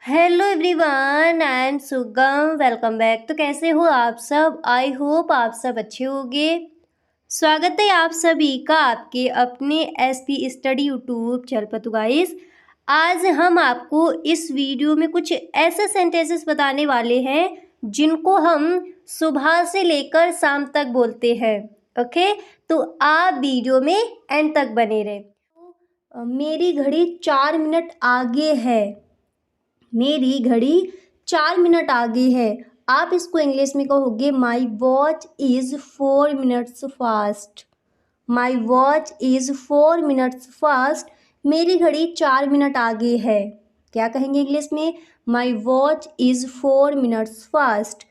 Hello everyone, I am सुगम। Welcome back. तो कैसे हो आप सब? आई होप आप सब अच्छे होंगे। स्वागत है आप सभी का आपके अपने एसपी स्टडी यूट्यूब चैनल पर। तो गाइस, आज हम आपको इस वीडियो में कुछ ऐसे सेंटेंसेस बताने वाले हैं जिनको हम सुबह से लेकर शाम तक बोलते हैं। ओके, तो आप वीडियो में एंड तक बने रहे। मेरी घड़ी 4 मिनट आगे है। मेरी घड़ी 4 मिनट आगे है। आप इसको इंग्लिश में कहोगे my watch is 4 minutes fast. My watch is 4 minutes fast. मेरी घड़ी 4 मिनट आगे है। क्या कहेंगे इंग्लिश में? My watch is 4 minutes fast.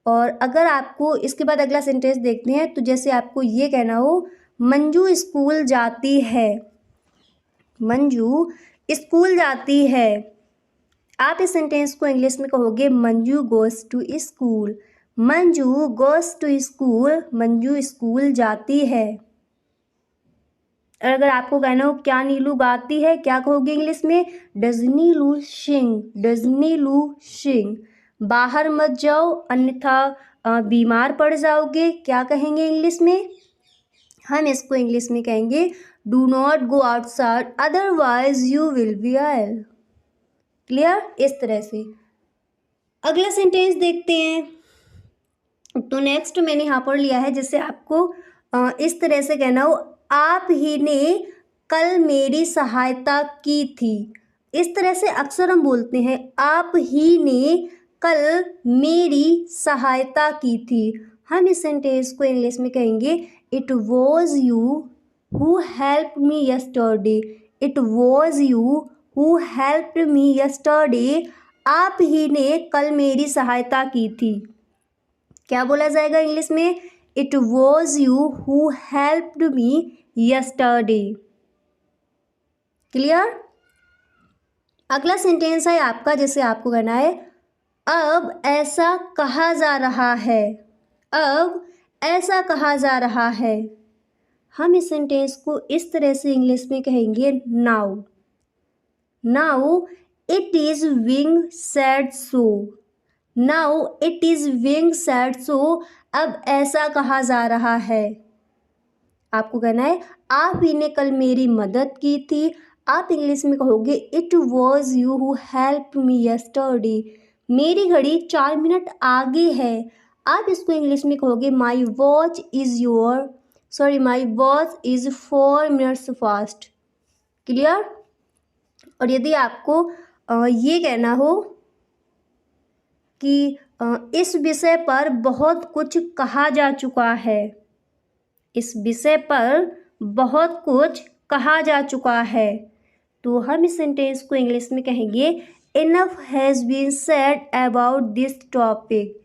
और अगर आपको इसके बाद अगला सेंटेंस देखते हैं, तो जैसे आपको ये कहना हो, मंजू स्कूल जाती है। मंजू स्कूल जाती है। आप इस सेंटेंस को इंग्लिश में कहोगे Manju goes to school. Manju goes to school. Manju school जाती है। और अगर आपको कहना हो क्या नीलू गाती है, क्या कहोगे इंग्लिश में? Does Neelu sing. Does Neelu sing. बाहर मत जाओ अन्यथा बीमार पड़ जाओगे। क्या कहेंगे इंग्लिश में? हम इसको इंग्लिश में कहेंगे do not go outside otherwise you will be ill. Clear? इस तरह से अगला सेंटेंस देखते हैं। तो नेक्स्ट मैंने यहाँ पर लिया है, जिससे आपको इस तरह से कहना हो, आप ही ने कल मेरी सहायता की थी। इस तरह से अक्सर हम बोलते हैं आप ही ने कल मेरी सहायता की थी। हम इस सेंटेंस को इंग्लिश में कहेंगे it was you who help me yesterday. It was you who helped me yesterday. आप ही ने कल मेरी सहायता की थी। क्या बोला जाएगा इंग्लिश में? It was you who helped me yesterday. Clear? अगला सेंटेंस है आपका, जैसे आपको कहना है अब ऐसा कहा जा रहा है। अब ऐसा कहा जा रहा है। हम इस सेंटेंस को इस तरह से इंग्लिश में कहेंगे now. Now it is being said so. Now it is being said so. अब ऐसा कहा जा रहा है। आपको कहना है आप ही ने कल मेरी मदद की थी। आप इंग्लिश में कहोगे it was you who help me yesterday. मेरी घड़ी 4 मिनट आगे है। आप इसको इंग्लिश में कहोगे my watch is 4 minutes fast. Clear? और यदि आपको ये कहना हो कि इस विषय पर बहुत कुछ कहा जा चुका है। इस विषय पर बहुत कुछ कहा जा चुका है, तो हम इस सेंटेंस को इंग्लिश में कहेंगे enough has been said about this topic.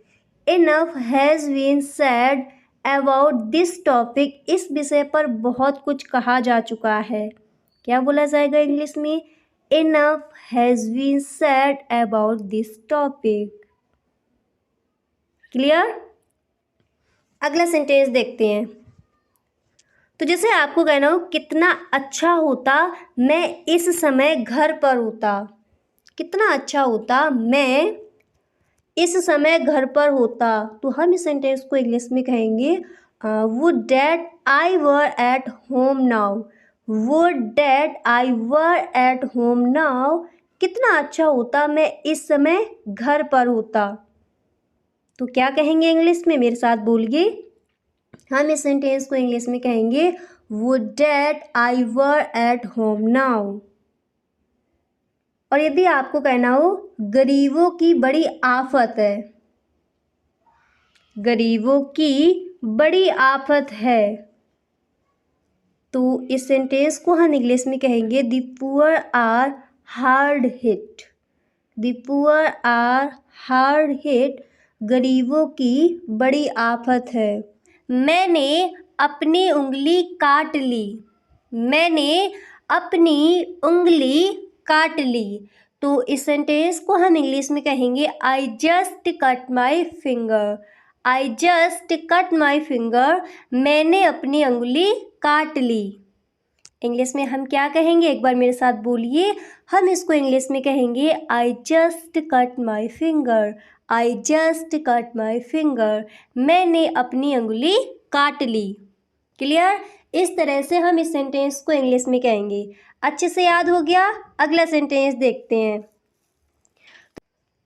Enough has been said about this topic. इस विषय पर बहुत कुछ कहा जा चुका है। क्या बोला जाएगा इंग्लिश में? Enough has been said about this topic. Clear? अगला सेंटेंस देखते हैं। तो जैसे आपको कहना हो कितना अच्छा होता मैं इस समय घर पर होता। कितना अच्छा होता मैं इस समय घर पर होता। तो हम इस सेंटेंस को इंग्लिश में कहेंगे would that I were at home now. Would that I were at home now. कितना अच्छा होता मैं इस समय घर पर होता। तो क्या कहेंगे इंग्लिश में? मेरे साथ बोलिए। हम इस सेंटेंस को इंग्लिश में कहेंगे would that I were at home now. और यदि आपको कहना हो गरीबों की बड़ी आफत है। गरीबों की बड़ी आफत है। तो इस सेंटेंस को हम इंग्लिश में कहेंगे the poor are hard hit. The poor are hard hit. गरीबों की बड़ी आफत है। मैंने अपनी उंगली काट ली। मैंने अपनी उंगली काट ली। तो इस सेंटेंस को हम इंग्लिश में कहेंगे I just cut my finger. I just cut my finger. मैंने अपनी उंगली काट ली। इंग्लिश में हम क्या कहेंगे, एक बार मेरे साथ बोलिए। हम इसको इंग्लिश में कहेंगे I just cut my finger. I just cut my finger, मैंने अपनी उंगली काट ली। क्लियर? इस तरह से हम इस सेंटेंस को इंग्लिश में कहेंगे। अच्छे से याद हो गया? अगला सेंटेंस देखते हैं।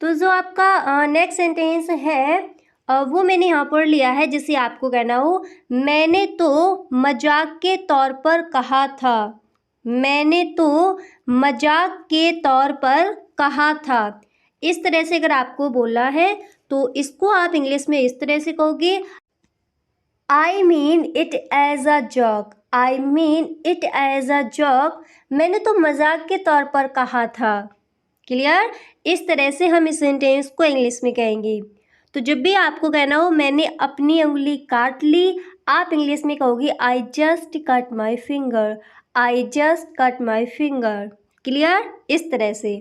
तो जो आपका नेक्स्ट सेंटेंस है वो मैंने यहाँ पर लिया है, जिसे आपको कहना हो मैंने तो मजाक के तौर पर कहा था। मैंने तो मजाक के तौर पर कहा था। इस तरह से अगर आपको बोलना है तो इसको आप इंग्लिश में इस तरह से कहोगे, I mean it as a joke. I mean it as a joke, मैंने तो मजाक के तौर पर कहा था। क्लियर? इस तरह से हम इस सेंटेंस को इंग्लिश में कहेंगे। तो जब भी आपको कहना हो मैंने अपनी उंगली काट ली, आप इंग्लिश में कहोगे I just cut my finger. I just cut my finger. Clear? इस तरह से।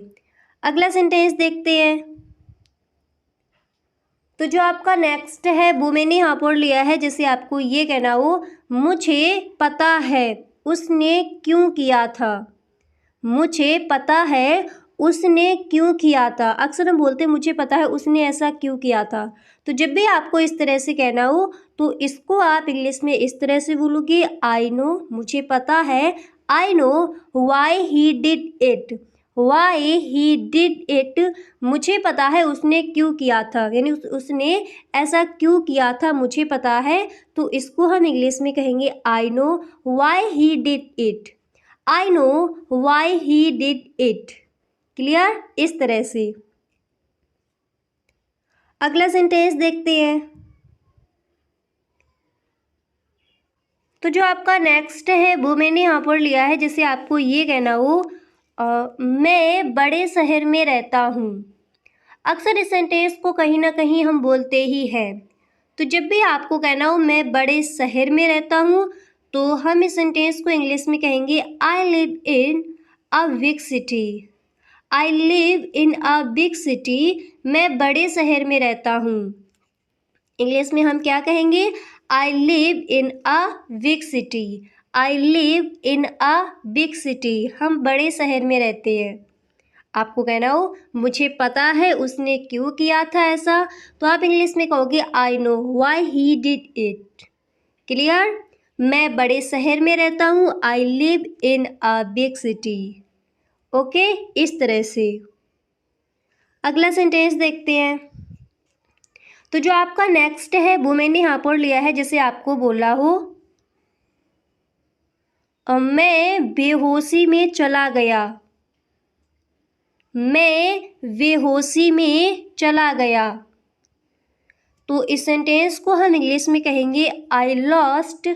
अगला सेंटेंस देखते हैं। तो जो आपका नेक्स्ट है वो मैंने यहाँ पर लिया है, जैसे आपको ये कहना हो मुझे पता है उसने क्यों किया था। मुझे पता है उसने क्यों किया था। अक्सर हम बोलते हैं मुझे पता है उसने ऐसा क्यों किया था। तो जब भी आपको इस तरह से कहना हो तो इसको आप इंग्लिश में इस तरह से बोलोगे, आई नो, मुझे पता है, I know why he did it. Why he did it, मुझे पता है उसने क्यों किया था, यानी उसने ऐसा क्यों किया था मुझे पता है। तो इसको हम इंग्लिश में कहेंगे I know why he did it. I know why he did it. Clear? इस तरह से। अगला सेंटेंस देखते हैं। तो जो आपका नेक्स्ट है वो मैंने यहाँ पर लिया है, जैसे आपको ये कहना हो मैं बड़े शहर में रहता हूँ। अक्सर इस सेंटेंस को कहीं ना कहीं हम बोलते ही हैं। तो जब भी आपको कहना हो मैं बड़े शहर में रहता हूँ, तो हम इस सेंटेंस को इंग्लिश में कहेंगे I live in a big city. I live in a big city, मैं बड़े शहर में रहता हूँ। इंग्लिश में हम क्या कहेंगे, I live in a big city. I live in a big city, हम बड़े शहर में रहते हैं। आपको कहना हो मुझे पता है उसने क्यों किया था ऐसा, तो आप इंग्लिश में कहोगे I know why he did it. Clear? मैं बड़े शहर में रहता हूँ, I live in a big city. Okay, इस तरह से। अगला सेंटेंस देखते हैं। तो जो आपका नेक्स्ट है वो मैंने यहाँ पर लिया है, जैसे आपको बोला हो मैं बेहोशी में चला गया। मैं बेहोशी में चला गया। तो इस सेंटेंस को हम इंग्लिश में कहेंगे I lost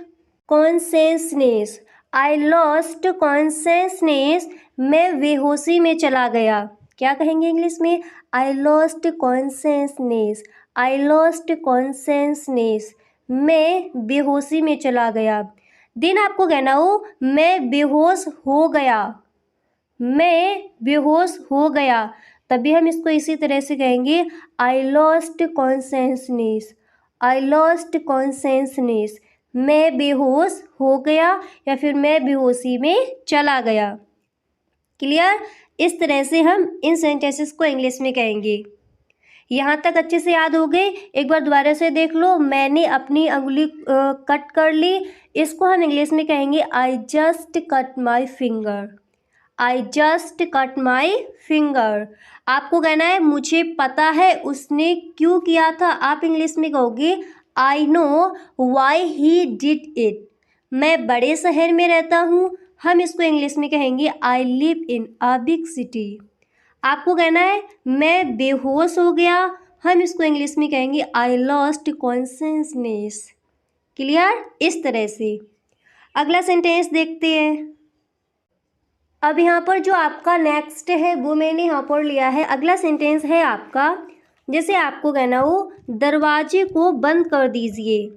consciousness. I lost consciousness, मैं बेहोशी में चला गया। क्या कहेंगे इंग्लिश में, I lost consciousness. I lost consciousness, मैं बेहोशी में चला गया। दिन आपको कहना हो मैं बेहोश हो गया। मैं बेहोश हो गया, तभी हम इसको इसी तरह से कहेंगे I lost consciousness. I lost consciousness, मैं बेहोश हो गया या फिर मैं बेहोशी में चला गया। क्लियर? इस तरह से हम इन सेंटेंसेस को इंग्लिश में कहेंगे। यहाँ तक अच्छे से याद हो गए? एक बार दोबारा से देख लो। मैंने अपनी उंगली कट कर ली, इसको हम इंग्लिश में कहेंगे I just cut my finger. I just cut my finger. आपको कहना है मुझे पता है उसने क्यों किया था, आप इंग्लिश में कहोगे I know why he did it. मैं बड़े शहर में रहता हूँ, हम इसको इंग्लिश में कहेंगे I live in a big city. आपको कहना है मैं बेहोश हो गया, हम इसको इंग्लिश में कहेंगे आई लॉस्ट कॉन्शियसनेस। क्लियर? इस तरह से। अगला सेंटेंस देखते हैं। अब यहाँ पर जो आपका नेक्स्ट है वो मैंने यहाँ पर लिया है। अगला सेंटेंस है आपका, जैसे आपको कहना हो दरवाजे को बंद कर दीजिए।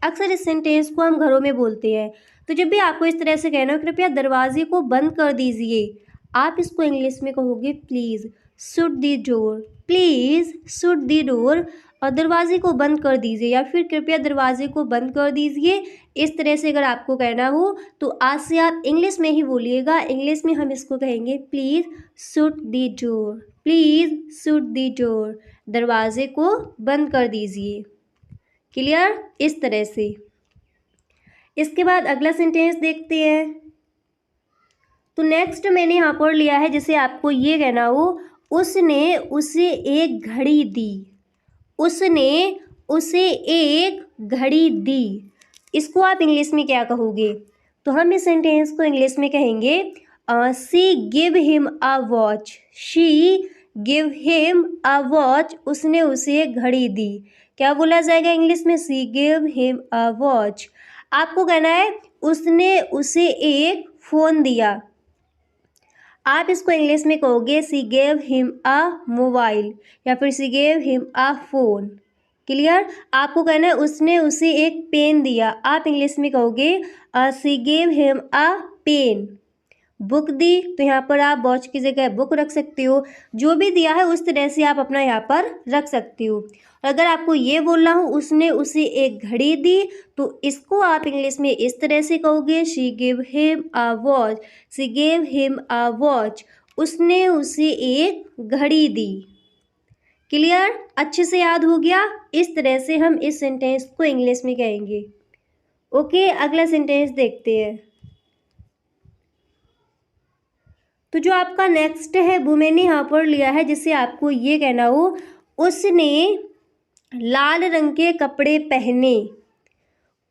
अक्सर इस सेंटेंस को हम घरों में बोलते हैं। तो जब भी आपको इस तरह से कहना हो कृपया दरवाजे को बंद कर दीजिए, आप इसको इंग्लिश में कहोगे please. Shut the door, please shut the door, और दरवाजे को बंद कर दीजिए या फिर कृपया दरवाजे को बंद कर दीजिए। इस तरह से अगर आपको कहना हो तो आज से आप इंग्लिश में ही बोलिएगा। इंग्लिश में हम इसको कहेंगे please shut the door, please shut the door, दरवाजे को बंद कर दीजिए। क्लियर? इस तरह से। इसके बाद अगला सेंटेंस देखते हैं। तो नेक्स्ट मैंने यहाँ पर लिया है, जैसे आपको ये कहना हो उसने उसे एक घड़ी दी, उसने उसे एक घड़ी दी, इसको आप इंग्लिश में क्या कहोगे? तो हम इस सेंटेंस को इंग्लिश में कहेंगे she give him a watch, she give him a watch, उसने उसे एक घड़ी दी। क्या बोला जाएगा इंग्लिश में? She give him a watch. आपको कहना है उसने उसे एक फ़ोन दिया, आप इसको इंग्लिश में कहोगे she gave him a mobile या फिर she gave him a phone. Clear? आपको कहना है उसने उसे एक पेन दिया, आप इंग्लिश में कहोगे she gave him a pen. Book दी, तो यहाँ पर आप वॉच की जगह बुक रख सकते हो। जो भी दिया है उस तरह से आप अपना यहाँ पर रख सकते हो। अगर आपको ये बोलना हो उसने उसे एक घड़ी दी, तो इसको आप इंग्लिश में इस तरह से कहोगे she give him a watch, she give him a watch, उसने उसे एक घड़ी दी। क्लियर? अच्छे से याद हो गया? इस तरह से हम इस सेंटेंस को इंग्लिश में कहेंगे। ओके, अगला सेंटेंस देखते हैं। तो जो आपका नेक्स्ट है वो मैंने यहाँ पर लिया है, जिससे आपको ये कहना हो उसने लाल रंग के कपड़े पहने,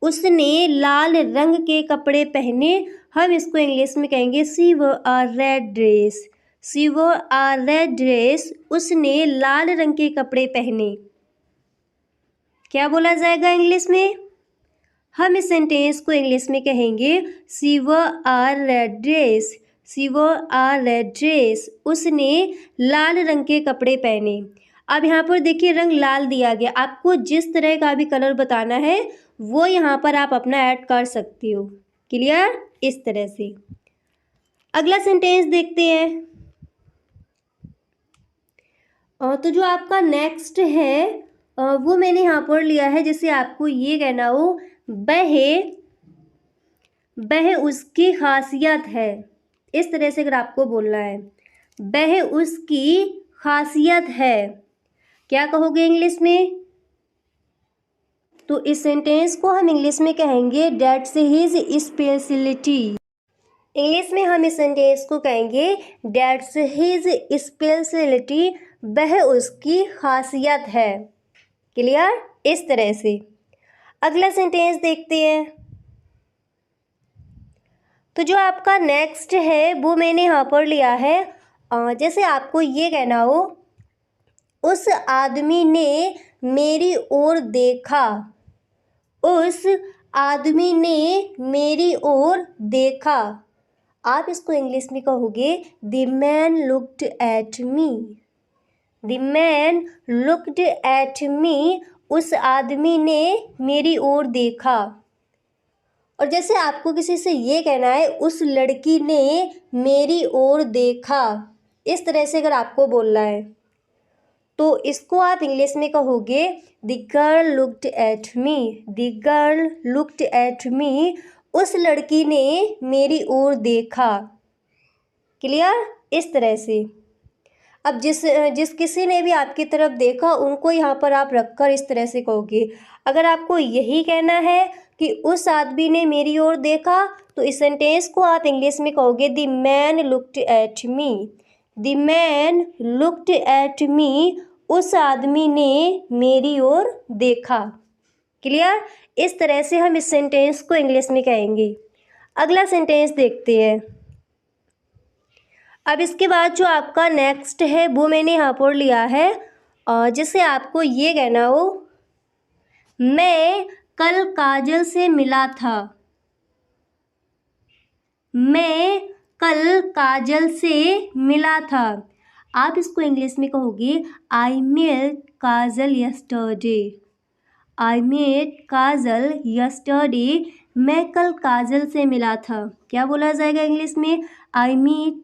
उसने लाल रंग के कपड़े पहने। हम इसको इंग्लिश में कहेंगे शी वोर अ रेड ड्रेस, शी वोर अ रेड ड्रेस, उसने लाल रंग के कपड़े पहने। क्या बोला जाएगा इंग्लिश में? हम इस सेंटेंस को इंग्लिश में कहेंगे शी वोर अ रेड ड्रेस, शी वोर अ रेड ड्रेस, उसने लाल रंग के कपड़े पहने। अब यहाँ पर देखिए रंग लाल दिया गया, आपको जिस तरह का भी कलर बताना है वो यहाँ पर आप अपना ऐड कर सकते हो। क्लियर? इस तरह से। अगला सेंटेंस देखते हैं। तो जो आपका नेक्स्ट है वो मैंने यहाँ पर लिया है, जैसे आपको ये कहना हो वह उसकी खासियत है। इस तरह से अगर आपको बोलना है वह उसकी खासियत है, क्या कहोगे इंग्लिश में? तो इस सेंटेंस को हम इंग्लिश में कहेंगे दैट्स हिज स्पेशलिटी। इंग्लिश में हम इस सेंटेंस को कहेंगे दैट्स हिज स्पेशलिटी, वह उसकी खासियत है। क्लियर? इस तरह से। अगला सेंटेंस देखते हैं। तो जो आपका नेक्स्ट है वो मैंने यहाँ पर लिया है, जैसे आपको ये कहना हो उस आदमी ने मेरी ओर देखा, उस आदमी ने मेरी ओर देखा, आप इसको इंग्लिश में कहोगे the man looked at me, the man looked at me, उस आदमी ने मेरी ओर देखा। और जैसे आपको किसी से ये कहना है उस लड़की ने मेरी ओर देखा, इस तरह से अगर आपको बोलना है तो इसको आप इंग्लिश में कहोगे the girl looked at me, the girl looked at me, उस लड़की ने मेरी ओर देखा। क्लियर? इस तरह से। अब जिस किसी ने भी आपकी तरफ देखा उनको यहाँ पर आप रखकर इस तरह से कहोगे। अगर आपको यही कहना है कि उस आदमी ने मेरी ओर देखा, तो इस सेंटेंस को आप इंग्लिश में कहोगे the man looked at me, the man looked at me, उस आदमी ने मेरी ओर देखा। क्लियर? इस तरह से हम इस सेंटेंस को इंग्लिश में कहेंगे। अगला सेंटेंस देखते हैं। अब इसके बाद जो आपका नेक्स्ट है वो मैंने यहाँ पर लिया है, जिससे आपको ये कहना हो मैं कल काजल से मिला था, मैं कल काजल से मिला था, आप इसको इंग्लिश में कहोगे I met Kajal yesterday, I met Kajal yesterday, मैं कल काजल से मिला था। क्या बोला जाएगा इंग्लिश में? I meet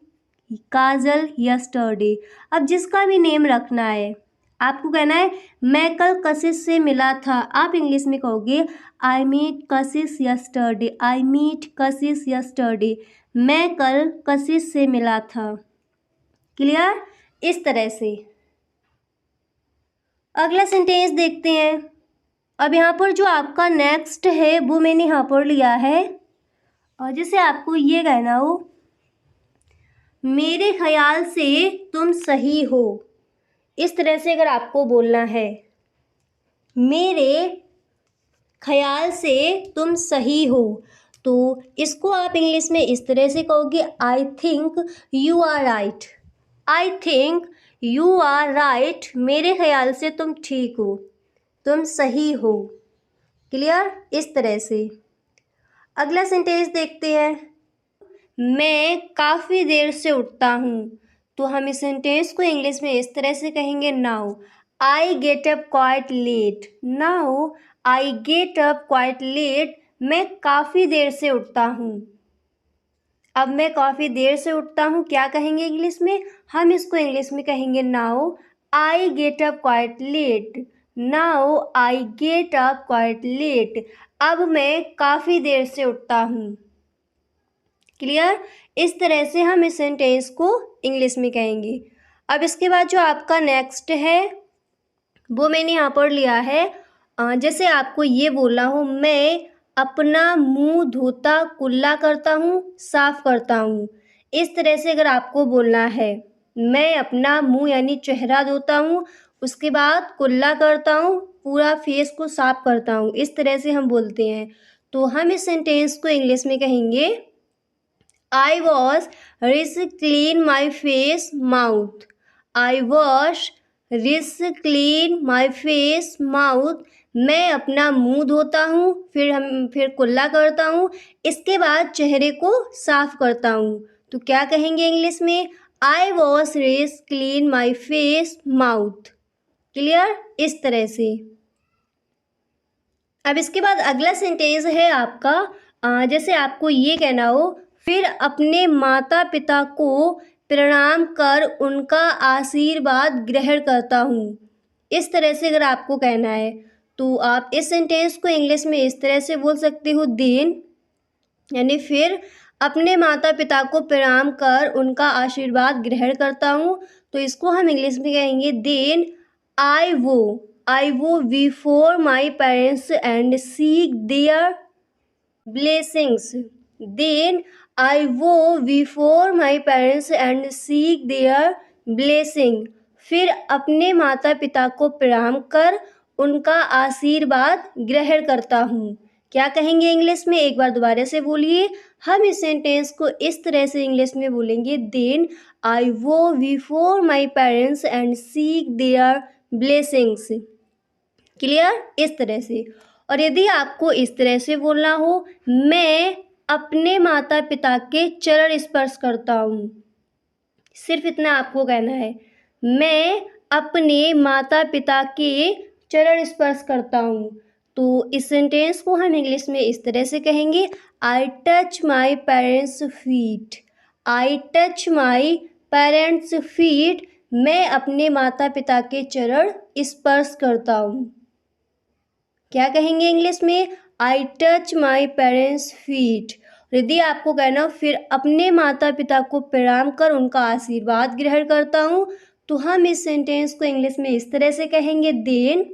Kajal yesterday. अब जिसका भी नेम रखना है आपको कहना है मैं कल कशिश से मिला था। आप इंग्लिश में कहोगे I meet Kashish yesterday, I meet Kashish yesterday, मैं कल कशिश से मिला था। क्लियर? इस तरह से। अगला सेंटेंस देखते हैं। अब यहाँ पर जो आपका नेक्स्ट है वो मैंने यहाँ पर लिया है, और जैसे आपको ये कहना हो मेरे ख्याल से तुम सही हो। इस तरह से अगर आपको बोलना है मेरे ख्याल से तुम सही हो, तो इसको आप इंग्लिश में इस तरह से कहोगे I think you are right, I think you are right, मेरे ख्याल से तुम ठीक हो, तुम सही हो। क्लियर? इस तरह से। अगला सेंटेंस देखते हैं। मैं काफ़ी देर से उठता हूँ, तो हम इस सेंटेंस को इंग्लिश में इस तरह से कहेंगे now I get up quite late, now I get up quite late, मैं काफ़ी देर से उठता हूँ। अब मैं काफ़ी देर से उठता हूँ क्या कहेंगे इंग्लिश में? हम इसको इंग्लिश में कहेंगे now I get up quite late, now I get up quite late, अब मैं काफ़ी देर से उठता हूँ। क्लियर? इस तरह से हम इस सेंटेंस को इंग्लिश में कहेंगे। अब इसके बाद जो आपका नेक्स्ट है वो मैंने यहाँ पर लिया है, जैसे आपको ये बोलना हो मैं अपना मुंह धोता कुल्ला करता हूँ, साफ करता हूँ। इस तरह से अगर आपको बोलना है मैं अपना मुंह यानी चेहरा धोता हूँ, उसके बाद कुल्ला करता हूँ, पूरा फेस को साफ करता हूँ, इस तरह से हम बोलते हैं। तो हम इस सेंटेंस को इंग्लिश में कहेंगे I wash, rinse, clean my face, mouth. I wash, rinse, clean my face, mouth. मैं अपना मुंह धोता हूँ, फिर कुल्ला करता हूँ, इसके बाद चेहरे को साफ करता हूँ। तो क्या कहेंगे इंग्लिश में? I wash, rinse, clean my face, mouth. Clear? इस तरह से। अब इसके बाद अगला सेंटेंस है आपका, जैसे आपको ये कहना हो फिर अपने माता पिता को प्रणाम कर उनका आशीर्वाद ग्रहण करता हूँ। इस तरह से अगर आपको कहना है तो आप इस सेंटेंस को इंग्लिश में इस तरह से बोल सकते हो देन, यानी फिर अपने माता पिता को प्रणाम कर उनका आशीर्वाद ग्रहण करता हूँ, तो इसको हम इंग्लिश में कहेंगे then I go before my parents and seek their blessings. Then I go before my parents and seek their blessing. फिर अपने माता पिता को प्रणाम कर उनका आशीर्वाद ग्रहण करता हूँ। क्या कहेंगे इंग्लिश में? एक बार दोबारा से बोलिए। हम इस सेंटेंस को इस तरह से इंग्लिश में बोलेंगे then I go before my parents and seek their blessings. Clear? इस तरह से। और यदि आपको इस तरह से बोलना हो मैं अपने माता पिता के चरण स्पर्श करता हूँ, सिर्फ इतना आपको कहना है मैं अपने माता पिता के चरण स्पर्श करता हूँ। तो इस सेंटेंस को हम इंग्लिश में इस तरह से कहेंगे I touch my parents feet, I touch my parents feet, मैं अपने माता पिता के चरण स्पर्श करता हूँ। क्या कहेंगे इंग्लिश में? I touch my parents feet. यदि आपको कहना फिर अपने माता पिता को प्रणाम कर उनका आशीर्वाद ग्रहण करता हूँ, तो हम इस सेंटेंस को इंग्लिश में इस तरह से कहेंगे then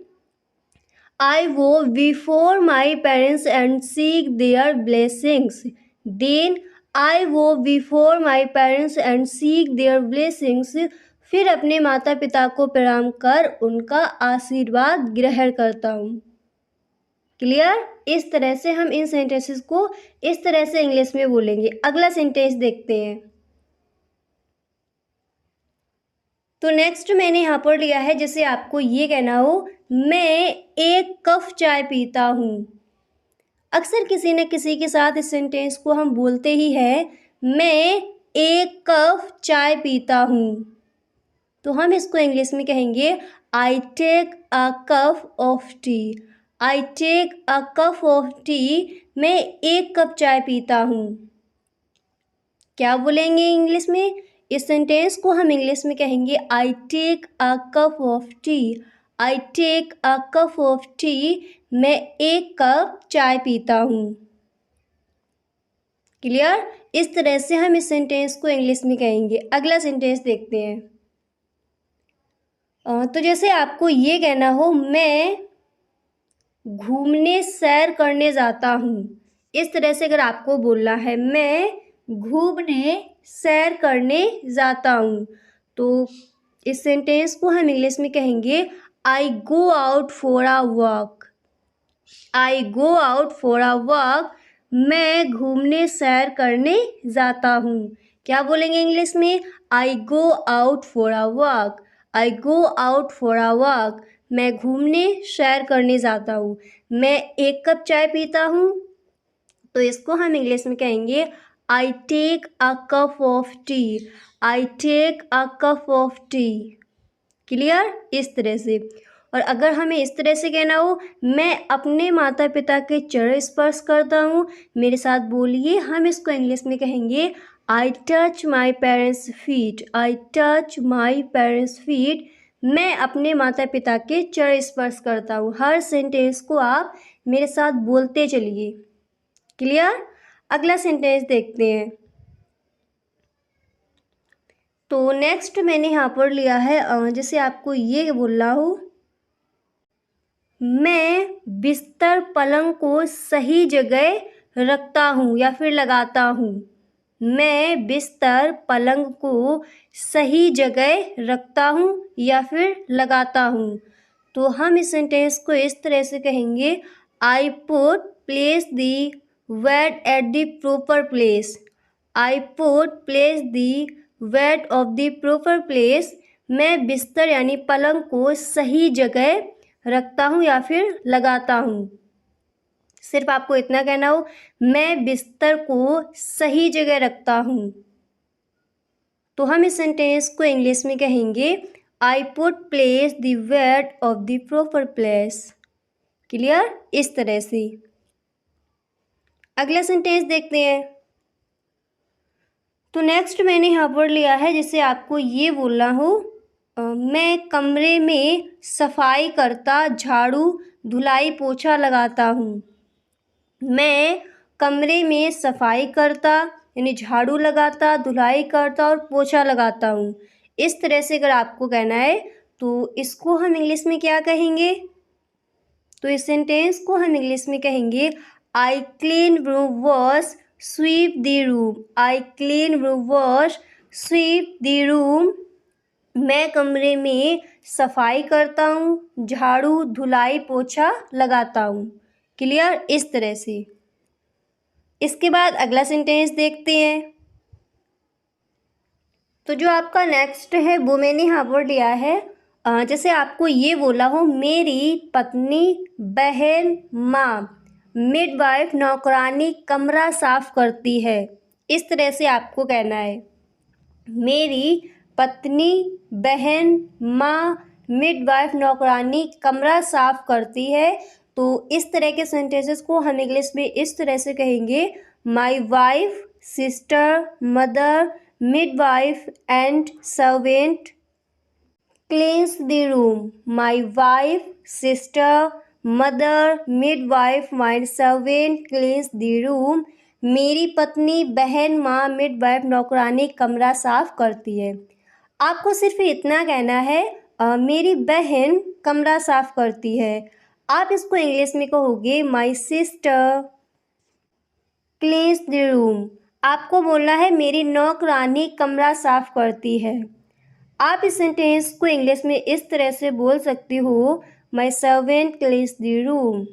I go before my parents and seek their blessings. Then I go before my parents and seek their blessings, फिर अपने माता पिता को प्रणाम कर उनका आशीर्वाद ग्रहण करता हूँ। क्लियर? इस तरह से हम इन सेंटेंसेस को इस तरह से इंग्लिश में बोलेंगे। अगला सेंटेंस देखते हैं। तो नेक्स्ट मैंने यहाँ पर लिया है, जैसे आपको ये कहना हो मैं एक कप चाय पीता हूँ। अक्सर किसी न किसी के साथ इस सेंटेंस को हम बोलते ही हैं, मैं एक कप चाय पीता हूँ। तो हम इसको इंग्लिश में कहेंगे I take a cup of tea, I take a cup of tea, मैं एक कप चाय पीता हूँ। क्या बोलेंगे इंग्लिश में? इस सेंटेंस को हम इंग्लिश में कहेंगे I take a cup of tea. I take a cup of tea, मैं एक कप चाय पीता हूँ। क्लियर? इस तरह से हम इस सेंटेंस को इंग्लिश में कहेंगे। अगला सेंटेंस देखते हैं। तो जैसे आपको ये कहना हो, मैं घूमने सैर करने जाता हूँ। इस तरह से अगर आपको बोलना है, मैं घूमने सैर करने जाता हूँ, तो इस सेंटेंस को हम इंग्लिश में कहेंगे I go out for a walk. I go out for a walk, मैं घूमने सैर करने जाता हूँ। क्या बोलेंगे इंग्लिश में? I go out for a walk. I go out for a walk, मैं घूमने सैर करने जाता हूँ। मैं एक कप चाय पीता हूँ, तो इसको हम इंग्लिश में कहेंगे I take a cup of tea. I take a cup of tea. Clear? इस तरह से। और अगर हमें इस तरह से कहना हो, मैं अपने माता पिता के चरण स्पर्श करता हूँ, मेरे साथ बोलिए, हम इसको इंग्लिश में कहेंगे I touch my parents feet. I touch my parents feet, मैं अपने माता पिता के चरण स्पर्श करता हूँ। हर सेंटेंस को आप मेरे साथ बोलते चलिए। क्लियर? अगला सेंटेंस देखते हैं। तो नेक्स्ट मैंने यहाँ पर लिया है, जैसे आपको ये बोलना हो, मैं बिस्तर पलंग को सही जगह रखता हूँ या फिर लगाता हूँ। मैं बिस्तर पलंग को सही जगह रखता हूँ या फिर लगाता हूँ। तो हम इस सेंटेंस को इस तरह से कहेंगे I put place the bed at the proper place. I put place the bed of the proper place, मैं बिस्तर यानी पलंग को सही जगह रखता हूँ या फिर लगाता हूँ। सिर्फ आपको इतना कहना हो, मैं बिस्तर को सही जगह रखता हूँ। तो हम इस सेंटेंस को इंग्लिश में कहेंगे I put place the bed of the proper place. Clear? इस तरह से। अगला सेंटेंस देखते हैं। तो नेक्स्ट मैंने यहाँ पर लिया है, जिसे आपको ये बोलना हो, मैं कमरे में सफाई करता, झाड़ू धुलाई पोछा लगाता हूँ। मैं कमरे में सफाई करता यानी झाड़ू लगाता, धुलाई करता और पोछा लगाता हूँ। इस तरह से अगर आपको कहना है, तो इसको हम इंग्लिश में क्या कहेंगे? तो इस सेंटेंस को हम इंग्लिश में कहेंगे I clean room wash sweep the room. I clean room wash sweep the room, मैं कमरे में सफाई करता हूँ, झाड़ू धुलाई पोछा लगाता हूँ। क्लियर? इस तरह से। इसके बाद अगला सेंटेंस देखते हैं। तो जो आपका नेक्स्ट है वो मैंने यहाँ पर लिया है, जैसे आपको ये बोला हो, मेरी पत्नी, बहन, माँ, मिडवाइफ नौकरानी कमरा साफ करती है। इस तरह से आपको कहना है, मेरी पत्नी, बहन, माँ, मिडवाइफ नौकरानी कमरा साफ करती है। तो इस तरह के सेंटेंसेस को हम इंग्लिश में इस तरह से कहेंगे my wife, sister, mother, midwife and servant cleans the room. My wife, sister, mother, midwife and servant cleans the room. मेरी पत्नी, बहन, माँ, मिडवाइफ नौकरानी कमरा साफ करती है। आपको सिर्फ इतना कहना है, मेरी बहन कमरा साफ करती है। आप इसको इंग्लिश में कहोगे my sister cleans the room. आपको बोलना है मेरी नौकरानी कमरा साफ करती है। आप इस सेंटेंस को इंग्लिश में इस तरह से बोल सकती हो, my servant cleans the room.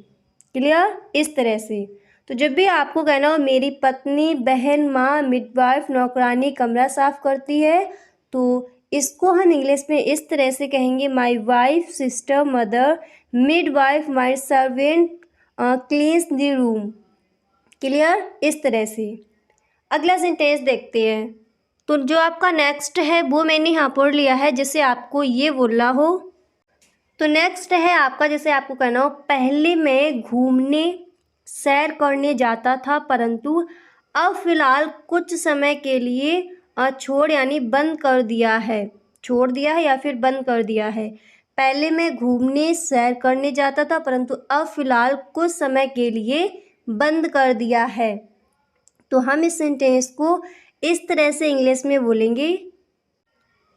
Clear? इस तरह से। तो जब भी आपको कहना हो मेरी पत्नी, बहन, माँ, मिडवाइफ नौकरानी कमरा साफ करती है, तो इसको हम इंग्लिश में इस तरह से कहेंगे my wife, sister, mother, midwife, my servant cleans the room. Clear? इस तरह से। अगला सेंटेंस देखते हैं। तो जो आपका नेक्स्ट है वो मैंने यहाँ पर लिया है, जैसे आपको ये बोलना हो, तो नेक्स्ट है आपका, जैसे आपको कहना हो, पहले मैं घूमने सैर करने जाता था, परंतु अब फिलहाल कुछ समय के लिए छोड़ यानी बंद कर दिया है, छोड़ दिया है या फिर बंद कर दिया है। पहले मैं घूमने सैर करने जाता था परंतु अब फ़िलहाल कुछ समय के लिए बंद कर दिया है। तो हम इस सेंटेंस को इस तरह से इंग्लिश में बोलेंगे,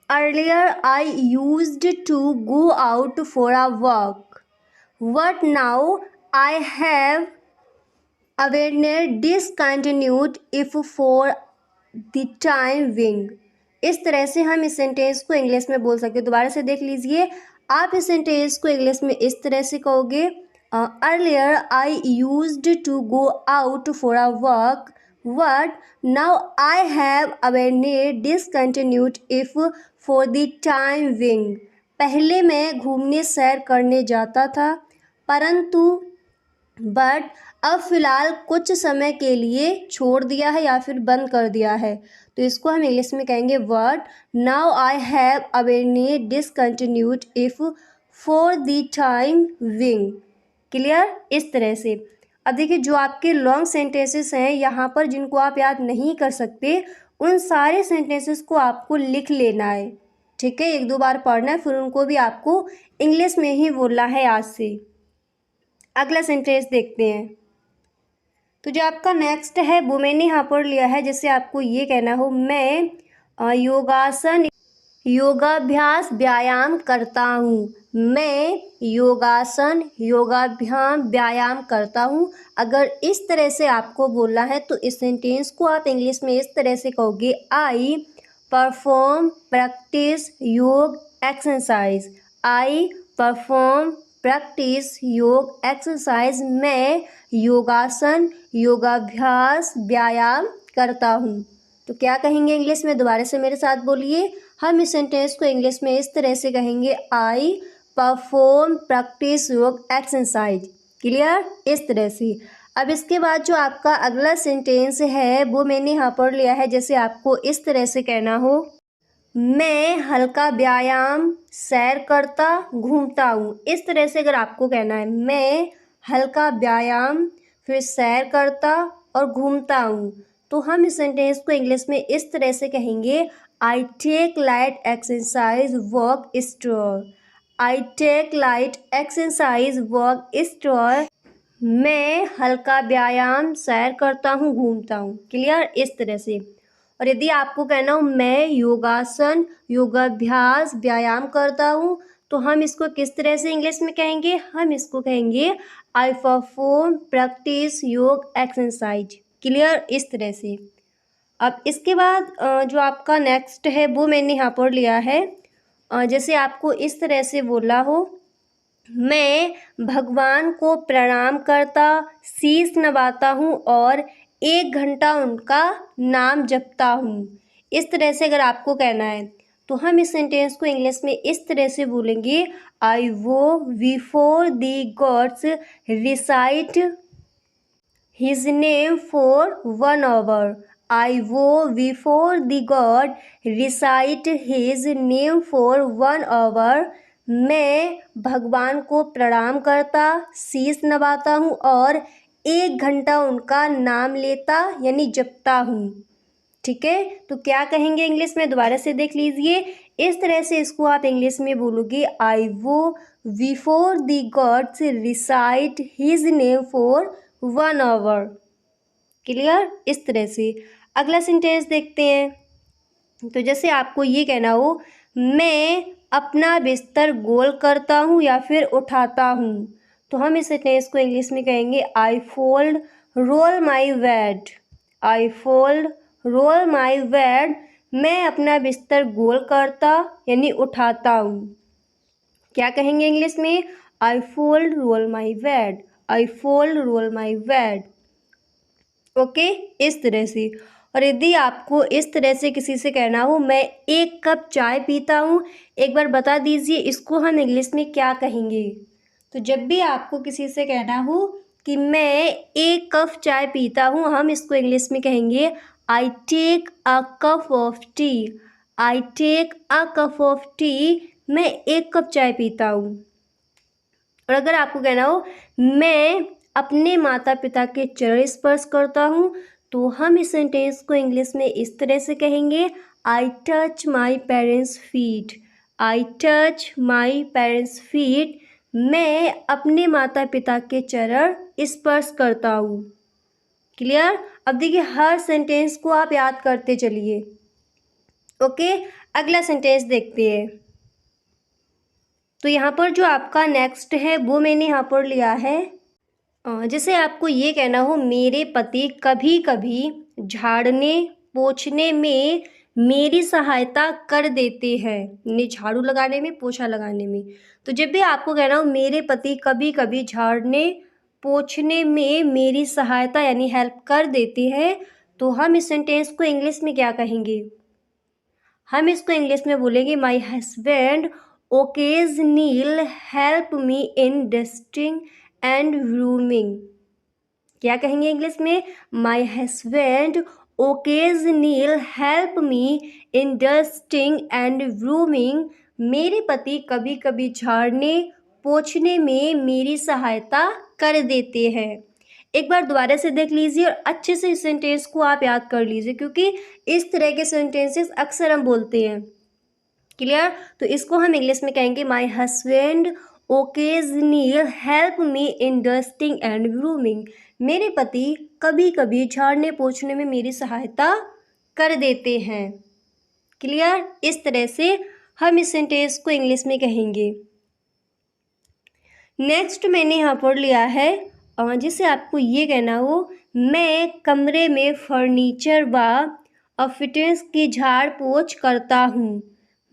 earlier I used to go out for a walk but now I have awareness discontinued if for the time being. इस तरह से हम इस सेंटेंस को इंग्लिश में बोल सकते हैं। दोबारा से देख लीजिए, आप इस सेंटेंस को इंग्लिश में इस तरह से कहोगे, earlier I used to go out for a walk but now I have awareness discontinued if for the time being. पहले मैं घूमने सैर करने जाता था परंतु बट अब फ़िलहाल कुछ समय के लिए छोड़ दिया है या फिर बंद कर दिया है। तो इसको हम इंग्लिश में कहेंगे, but now I have awareness discontinued if for the time Bing. Clear? इस तरह से। अब देखिए, जो आपके लॉन्ग सेंटेंसेस हैं यहाँ पर जिनको आप याद नहीं कर सकते, उन सारे सेंटेंसेस को आपको लिख लेना है। ठीक है, एक दो बार पढ़ना है, फिर उनको भी आपको इंग्लिश में ही बोलना है आज से। अगला सेंटेंस देखते हैं। तो जो आपका नेक्स्ट है वो मैंने यहाँ पर लिया है, जैसे आपको ये कहना हो, मैं योगासन योगाभ्यास व्यायाम करता हूँ। मैं योगासन योगाभ्याम व्यायाम करता हूँ। अगर इस तरह से आपको बोलना है तो इस सेंटेंस को आप इंग्लिश में इस तरह से कहोगे, आई परफॉर्म प्रैक्टिस योग एक्सरसाइज। आई परफॉर्म प्रैक्टिस योग एक्सरसाइज। मैं योगासन योगाभ्यास व्यायाम करता हूँ। तो क्या कहेंगे इंग्लिश में? दोबारा से मेरे साथ बोलिए। हम इस सेंटेंस को इंग्लिश में इस तरह से कहेंगे, आई परफॉर्म प्रैक्टिस योग एक्सरसाइज। क्लियर? इस तरह से। अब इसके बाद जो आपका अगला सेंटेंस है वो मैंने यहाँ पर लिया है, जैसे आपको इस तरह से कहना हो, मैं हल्का व्यायाम सैर करता घूमता हूँ। इस तरह से अगर आपको कहना है, मैं हल्का व्यायाम फिर सैर करता और घूमता हूँ, तो हम इस सेंटेंस को इंग्लिश में इस तरह से कहेंगे, I take light exercise walk stroll. I take light exercise walk stroll. मैं हल्का व्यायाम सैर करता हूँ घूमता हूँ। क्लियर? इस तरह से। और यदि आपको कहना हो, मैं योगासन योगाभ्यास व्यायाम करता हूँ, तो हम इसको किस तरह से इंग्लिश में कहेंगे? हम इसको कहेंगे, आई परफॉर्म प्रैक्टिस योग एक्सरसाइज। क्लियर? इस तरह से। अब इसके बाद जो आपका नेक्स्ट है वो मैंने यहाँ पर लिया है, जैसे आपको इस तरह से बोला हो, मैं भगवान को प्रणाम करता शीश नवाता हूँ और 1 घंटा उनका नाम जपता हूँ। इस तरह से अगर आपको कहना है तो हम इस सेंटेंस को इंग्लिश में इस तरह से बोलेंगे, आई वो before the gods recite his name for 1 hour. I वो before the god recite his name for 1 hour. मैं भगवान को प्रणाम करता शीश नवाता हूँ और 1 घंटा उनका नाम लेता यानी जपता हूँ। ठीक है, तो क्या कहेंगे इंग्लिश में? दोबारा से देख लीजिए। इस तरह से इसको आप इंग्लिश में बोलोगे, आई वो before the gods recite his name for 1 hour. Clear? इस तरह से। अगला सेंटेंस देखते हैं। तो जैसे आपको ये कहना हो, मैं अपना बिस्तर गोल करता हूँ या फिर उठाता हूँ, तो हम इस सेंटेंस को इंग्लिश में कहेंगे, I fold roll my bed. I fold roll my bed. मैं अपना बिस्तर गोल करता यानी उठाता हूँ। क्या कहेंगे इंग्लिश में? I fold roll my bed. I fold roll my bed. Okay, इस तरह से। और यदि आपको इस तरह से किसी से कहना हो, मैं 1 कप चाय पीता हूँ, एक बार बता दीजिए इसको हम इंग्लिश में क्या कहेंगे? तो जब भी आपको किसी से कहना हो कि मैं 1 कप चाय पीता हूँ, हम इसको इंग्लिश में कहेंगे, I take a cup of tea. I take a cup of tea. मैं 1 कप चाय पीता हूँ। और अगर आपको कहना हो, मैं अपने माता पिता के चरण स्पर्श करता हूँ, तो हम इस सेंटेंस को इंग्लिश में इस तरह से कहेंगे, I touch my parents feet. I touch my parents feet, मैं अपने माता पिता के चरण स्पर्श करता हूँ। क्लियर। अब देखिए हर सेंटेंस को आप याद करते चलिए। ओके, अगला सेंटेंस देखते हैं। तो यहाँ पर जो आपका नेक्स्ट है वो मैंने यहाँ पर लिया है, जैसे आपको ये कहना हो, मेरे पति कभी कभी झाड़ने पोंछने में मेरी सहायता कर देते हैं, यानी झाड़ू लगाने में, पोछा लगाने में। तो जब भी आपको कहना हो मेरे पति कभी कभी झाड़ने पोंछने में मेरी सहायता यानी हेल्प कर देते हैं, तो हम इस सेंटेंस को इंग्लिश में क्या कहेंगे? हम इसको इंग्लिश में बोलेंगे, my husband occasionally help me in dusting and rooming. क्या कहेंगे इंग्लिश में? My husband occasionally help me in dusting and rooming. मेरे पति कभी कभी झाड़ने पोंछने में मेरी सहायता कर देते हैं। एक बार दोबारा से देख लीजिए और अच्छे से इस सेंटेंस को आप याद कर लीजिए, क्योंकि इस तरह के सेंटेंसेस अक्सर हम बोलते हैं। क्लियर। तो इसको हम इंग्लिश में कहेंगे, my husband occasionally help me in dusting and grooming. मेरे पति कभी कभी झाड़ने पोंछने में मेरी सहायता कर देते हैं। क्लियर। इस तरह से हम इस सेंटेंस को इंग्लिश में कहेंगे। नेक्स्ट मैंने यहाँ पर लिया है, जिसे आपको ये कहना हो, मैं कमरे में फर्नीचर व फिटिंग्स की झाड़ पोंछ करता हूँ।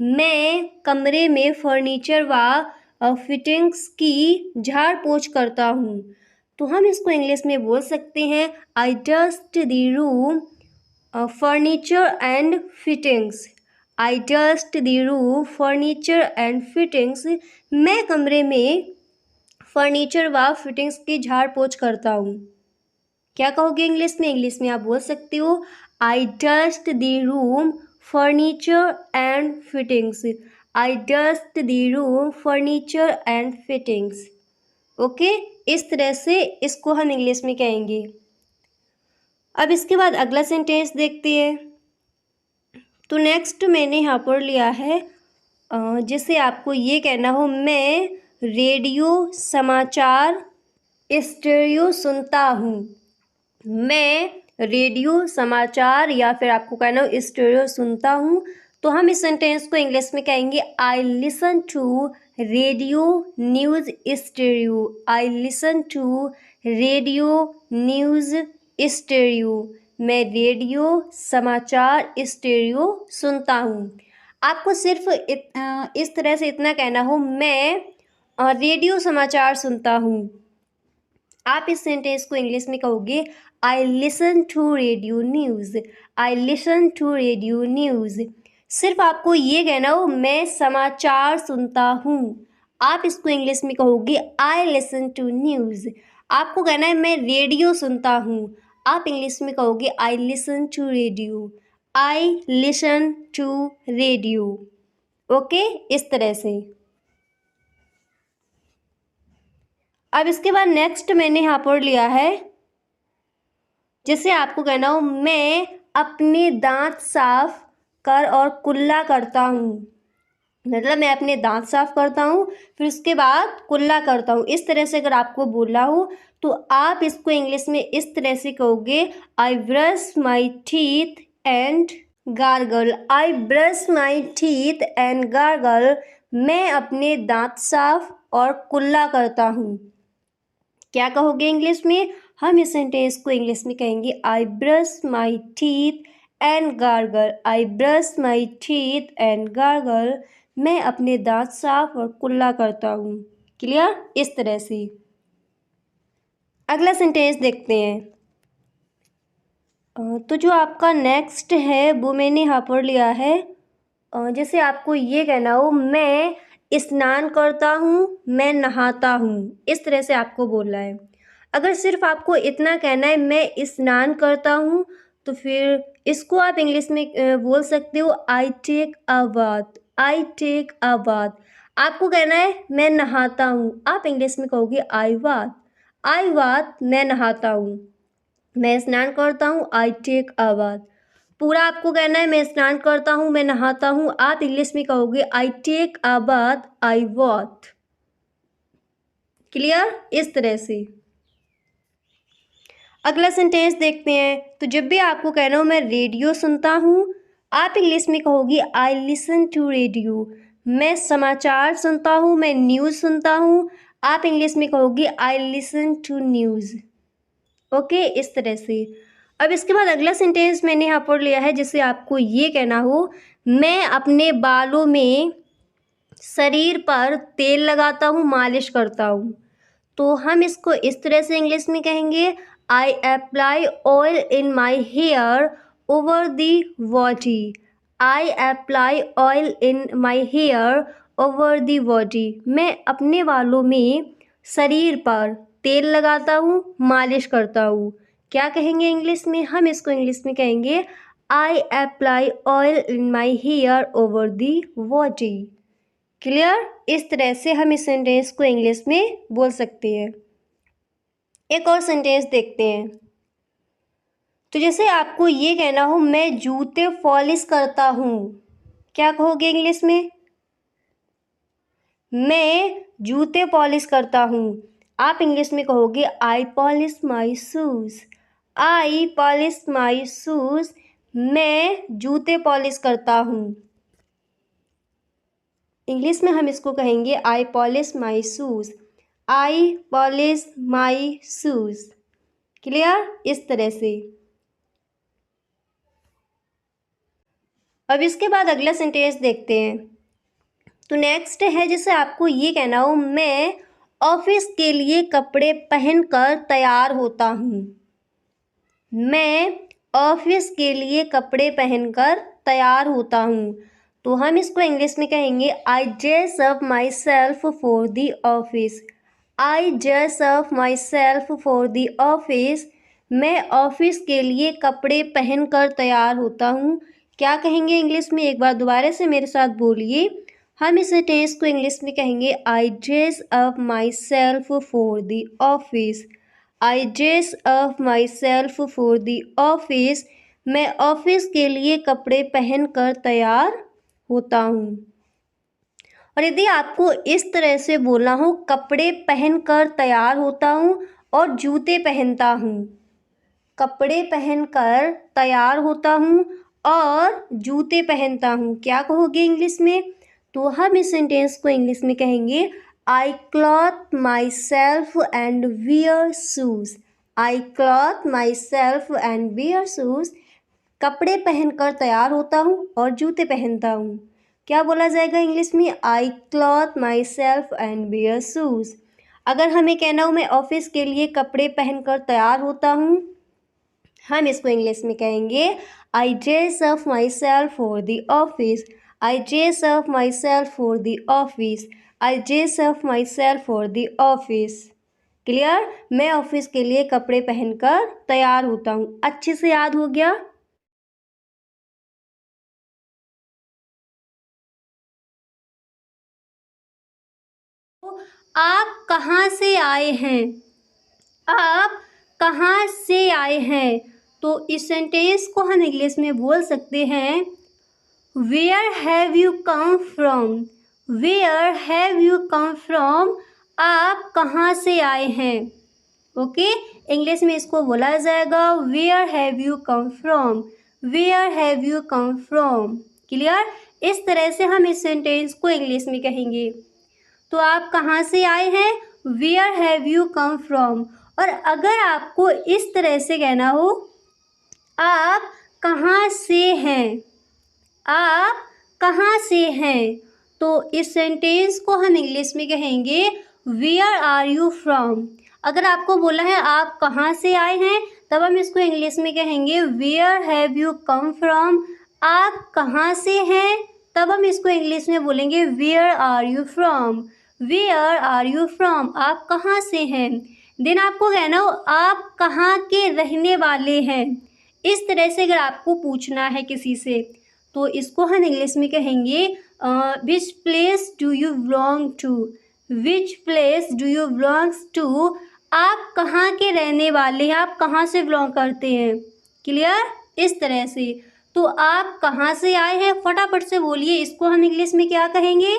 मैं कमरे में फर्नीचर व फिटिंग्स की झाड़ पोंछ करता हूँ। तो हम इसको इंग्लिश में बोल सकते हैं, I dust the room furniture and fittings. I dust the room furniture and fittings. मैं कमरे में फर्नीचर व फिटिंग्स की झाड़ पोंछ करता हूँ। क्या कहोगे इंग्लिश में? इंग्लिश में आप बोल सकते हो, I dust the room furniture and fittings. I dust the room furniture and fittings. Okay, इस तरह से इसको हम इंग्लिश में कहेंगे। अब इसके बाद अगला सेंटेंस देखते हैं। तो नेक्स्ट मैंने यहाँ पर लिया है, जिसे आपको ये कहना हो, मैं रेडियो समाचार स्टेरियो सुनता हूँ। मैं रेडियो समाचार या फिर आपको कहना हो स्टेरियो सुनता हूँ। तो हम इस सेंटेंस को इंग्लिश में कहेंगे, I listen to radio news stereo. I listen to radio news stereo. मैं रेडियो समाचार स्टेरियो सुनता हूँ। आपको सिर्फ इस तरह से इतना कहना हो, मैं रेडियो समाचार सुनता हूँ। आप इस सेंटेंस को इंग्लिश में कहोगे, I listen to radio news. I listen to radio news. सिर्फ आपको ये कहना हो, मैं समाचार सुनता हूँ। आप इसको इंग्लिश में कहोगे, आई लिसन टू न्यूज़। आपको कहना है, मैं रेडियो सुनता हूँ। आप इंग्लिश में कहोगे, I listen to radio. I listen to radio. Okay, इस तरह से। अब इसके बाद नेक्स्ट मैंने यहाँ पर लिया है, जैसे आपको कहना हो, मैं अपने दांत साफ कर और कुल्ला करता हूँ। मतलब मैं अपने दांत साफ करता हूँ, फिर उसके बाद कुल्ला करता हूँ। इस तरह से अगर आपको बोलना हो तो आप इसको इंग्लिश में इस तरह से कहोगे, I brush my teeth and gargle. I brush my teeth and gargle. मैं अपने दांत साफ और कुल्ला करता हूँ। क्या कहोगे इंग्लिश में? हम इस सेंटेंस को इंग्लिश में कहेंगे, I brush my teeth and gargle. I brush my teeth and gargle. मैं अपने दांत साफ और कुल्ला करता हूँ। क्लियर? इस तरह से। अगला सेंटेंस देखते हैं। तो जो आपका नेक्स्ट है वो मैंने यहाँ पर लिया है, जैसे आपको ये कहना हो, मैं स्नान करता हूँ, मैं नहाता हूँ। इस तरह से आपको बोलना है। अगर सिर्फ आपको इतना कहना है, मैं स्नान करता हूँ, तो फिर इसको आप इंग्लिश में बोल सकते हो, I take a bath. I take a bath. आपको कहना है, मैं नहाता हूँ। आप इंग्लिश में कहोगे, आई बाथ। आई बाथ, मैं नहाता हूँ। मैं स्नान करता हूँ, आई टेक अ बाथ। पूरा आपको कहना है मैं स्नान करता हूँ, मैं नहाता हूँ। आप इंग्लिश में कहोगे I take a bath, I bathe. Clear? इस तरह से। अगला सेंटेंस देखते हैं। तो जब भी आपको कहना हो मैं रेडियो सुनता हूँ, आप इंग्लिश में कहोगी आई लिसन टू रेडियो। मैं समाचार सुनता हूँ, मैं न्यूज़ सुनता हूँ, आप इंग्लिश में कहोगी I listen to news. Okay, इस तरह से। अब इसके बाद अगला सेंटेंस मैंने यहाँ पर लिया है जिससे आपको ये कहना हो मैं अपने बालों में शरीर पर तेल लगाता हूँ, मालिश करता हूँ। तो हम इसको इस तरह से इंग्लिश में कहेंगे I apply oil in my hair over the body. I apply oil in my hair over the body. मैं अपने बालों में शरीर पर तेल लगाता हूँ, मालिश करता हूँ। क्या कहेंगे इंग्लिश में? हम इसको इंग्लिश में कहेंगे I apply oil in my hair over the body. Clear? इस तरह से हम इस सेंटेंस को इंग्लिश में बोल सकते हैं। एक और सेंटेंस देखते हैं। तो जैसे आपको ये कहना हो मैं जूते पॉलिश करता हूँ, क्या कहोगे इंग्लिश में? मैं जूते पॉलिश करता हूँ। आप इंग्लिश में कहोगे I polish my shoes. I polish my shoes. मैं जूते पॉलिश करता हूँ। इंग्लिश में हम इसको कहेंगे I polish my shoes. I polish my shoes. Clear? इस तरह से। अब इसके बाद अगला सेंटेंस देखते हैं। तो नेक्स्ट है जैसे आपको ये कहना हो मैं ऑफिस के लिए कपड़े पहनकर तैयार होता हूँ। मैं ऑफिस के लिए कपड़े पहनकर तैयार होता हूँ। तो हम इसको इंग्लिश में कहेंगे आई dress up my self for the office. I dress up my self for the office. मैं ऑफिस के लिए कपड़े पहनकर तैयार होता हूँ। क्या कहेंगे इंग्लिश में? एक बार दोबारा से मेरे साथ बोलिए। हम इस सेंटेंस को इंग्लिश में कहेंगे आई dress up my self for the office. I dress up my self for the office. मैं ऑफिस के लिए कपड़े पहनकर तैयार होता हूँ। और यदि आपको इस तरह से बोलना हो कपड़े पहनकर तैयार होता हूँ और जूते पहनता हूँ। कपड़े पहनकर तैयार होता हूँ और जूते पहनता हूँ, क्या कहोगे इंग्लिश में? तो हम इस सेंटेंस को इंग्लिश में कहेंगे I clothe myself and wear shoes. I clothe myself and wear shoes. कपड़े पहनकर तैयार होता हूँ और जूते पहनता हूँ। क्या बोला जाएगा इंग्लिश में? I clothe myself and wear shoes. अगर हमें कहना हो मैं ऑफिस के लिए कपड़े पहनकर तैयार होता हूँ, हम इसको इंग्लिश में कहेंगे आई dress up my self for the office. I dress up my self for the office. I dress up my self for the office. Clear? मैं ऑफिस के लिए कपड़े पहनकर तैयार होता हूँ। अच्छे से याद हो गया? आप कहाँ से आए हैं? आप कहाँ से आए हैं? तो इस सेंटेंस को हम इंग्लिश में बोल सकते हैं where have you come from. Where have you come from. आप कहाँ से आए हैं? ओके, इंग्लिश में इसको बोला जाएगा where have you come from. Where have you come from. Clear? इस तरह से हम इस सेंटेंस को इंग्लिश में कहेंगे। तो आप कहाँ से आए हैं? Where have you come from. और अगर आपको इस तरह से कहना हो आप कहाँ से हैं, आप कहाँ से हैं, तो इस सेंटेंस को हम इंग्लिश में कहेंगे वेयर आर यू फ्रॉम। अगर आपको बोला है आप कहाँ से आए हैं, तब हम इसको इंग्लिश में कहेंगे where have you come from. आप कहाँ से हैं, तब हम इसको इंग्लिश में बोलेंगे where are you from. Where are you from, आप कहाँ से हैं। देन आपको कहना हो आप कहाँ के रहने वाले हैं। इस तरह से अगर आपको पूछना है किसी से, तो इसको हम इंग्लिश में कहेंगे which place do you belong to. Which place do you belongs to. आप कहाँ के रहने वाले हैं, आप कहाँ से बिलोंग करते हैं। क्लियर, इस तरह से। तो आप कहाँ से आए हैं, फटाफट से बोलिए, इसको हम इंग्लिश में क्या कहेंगे।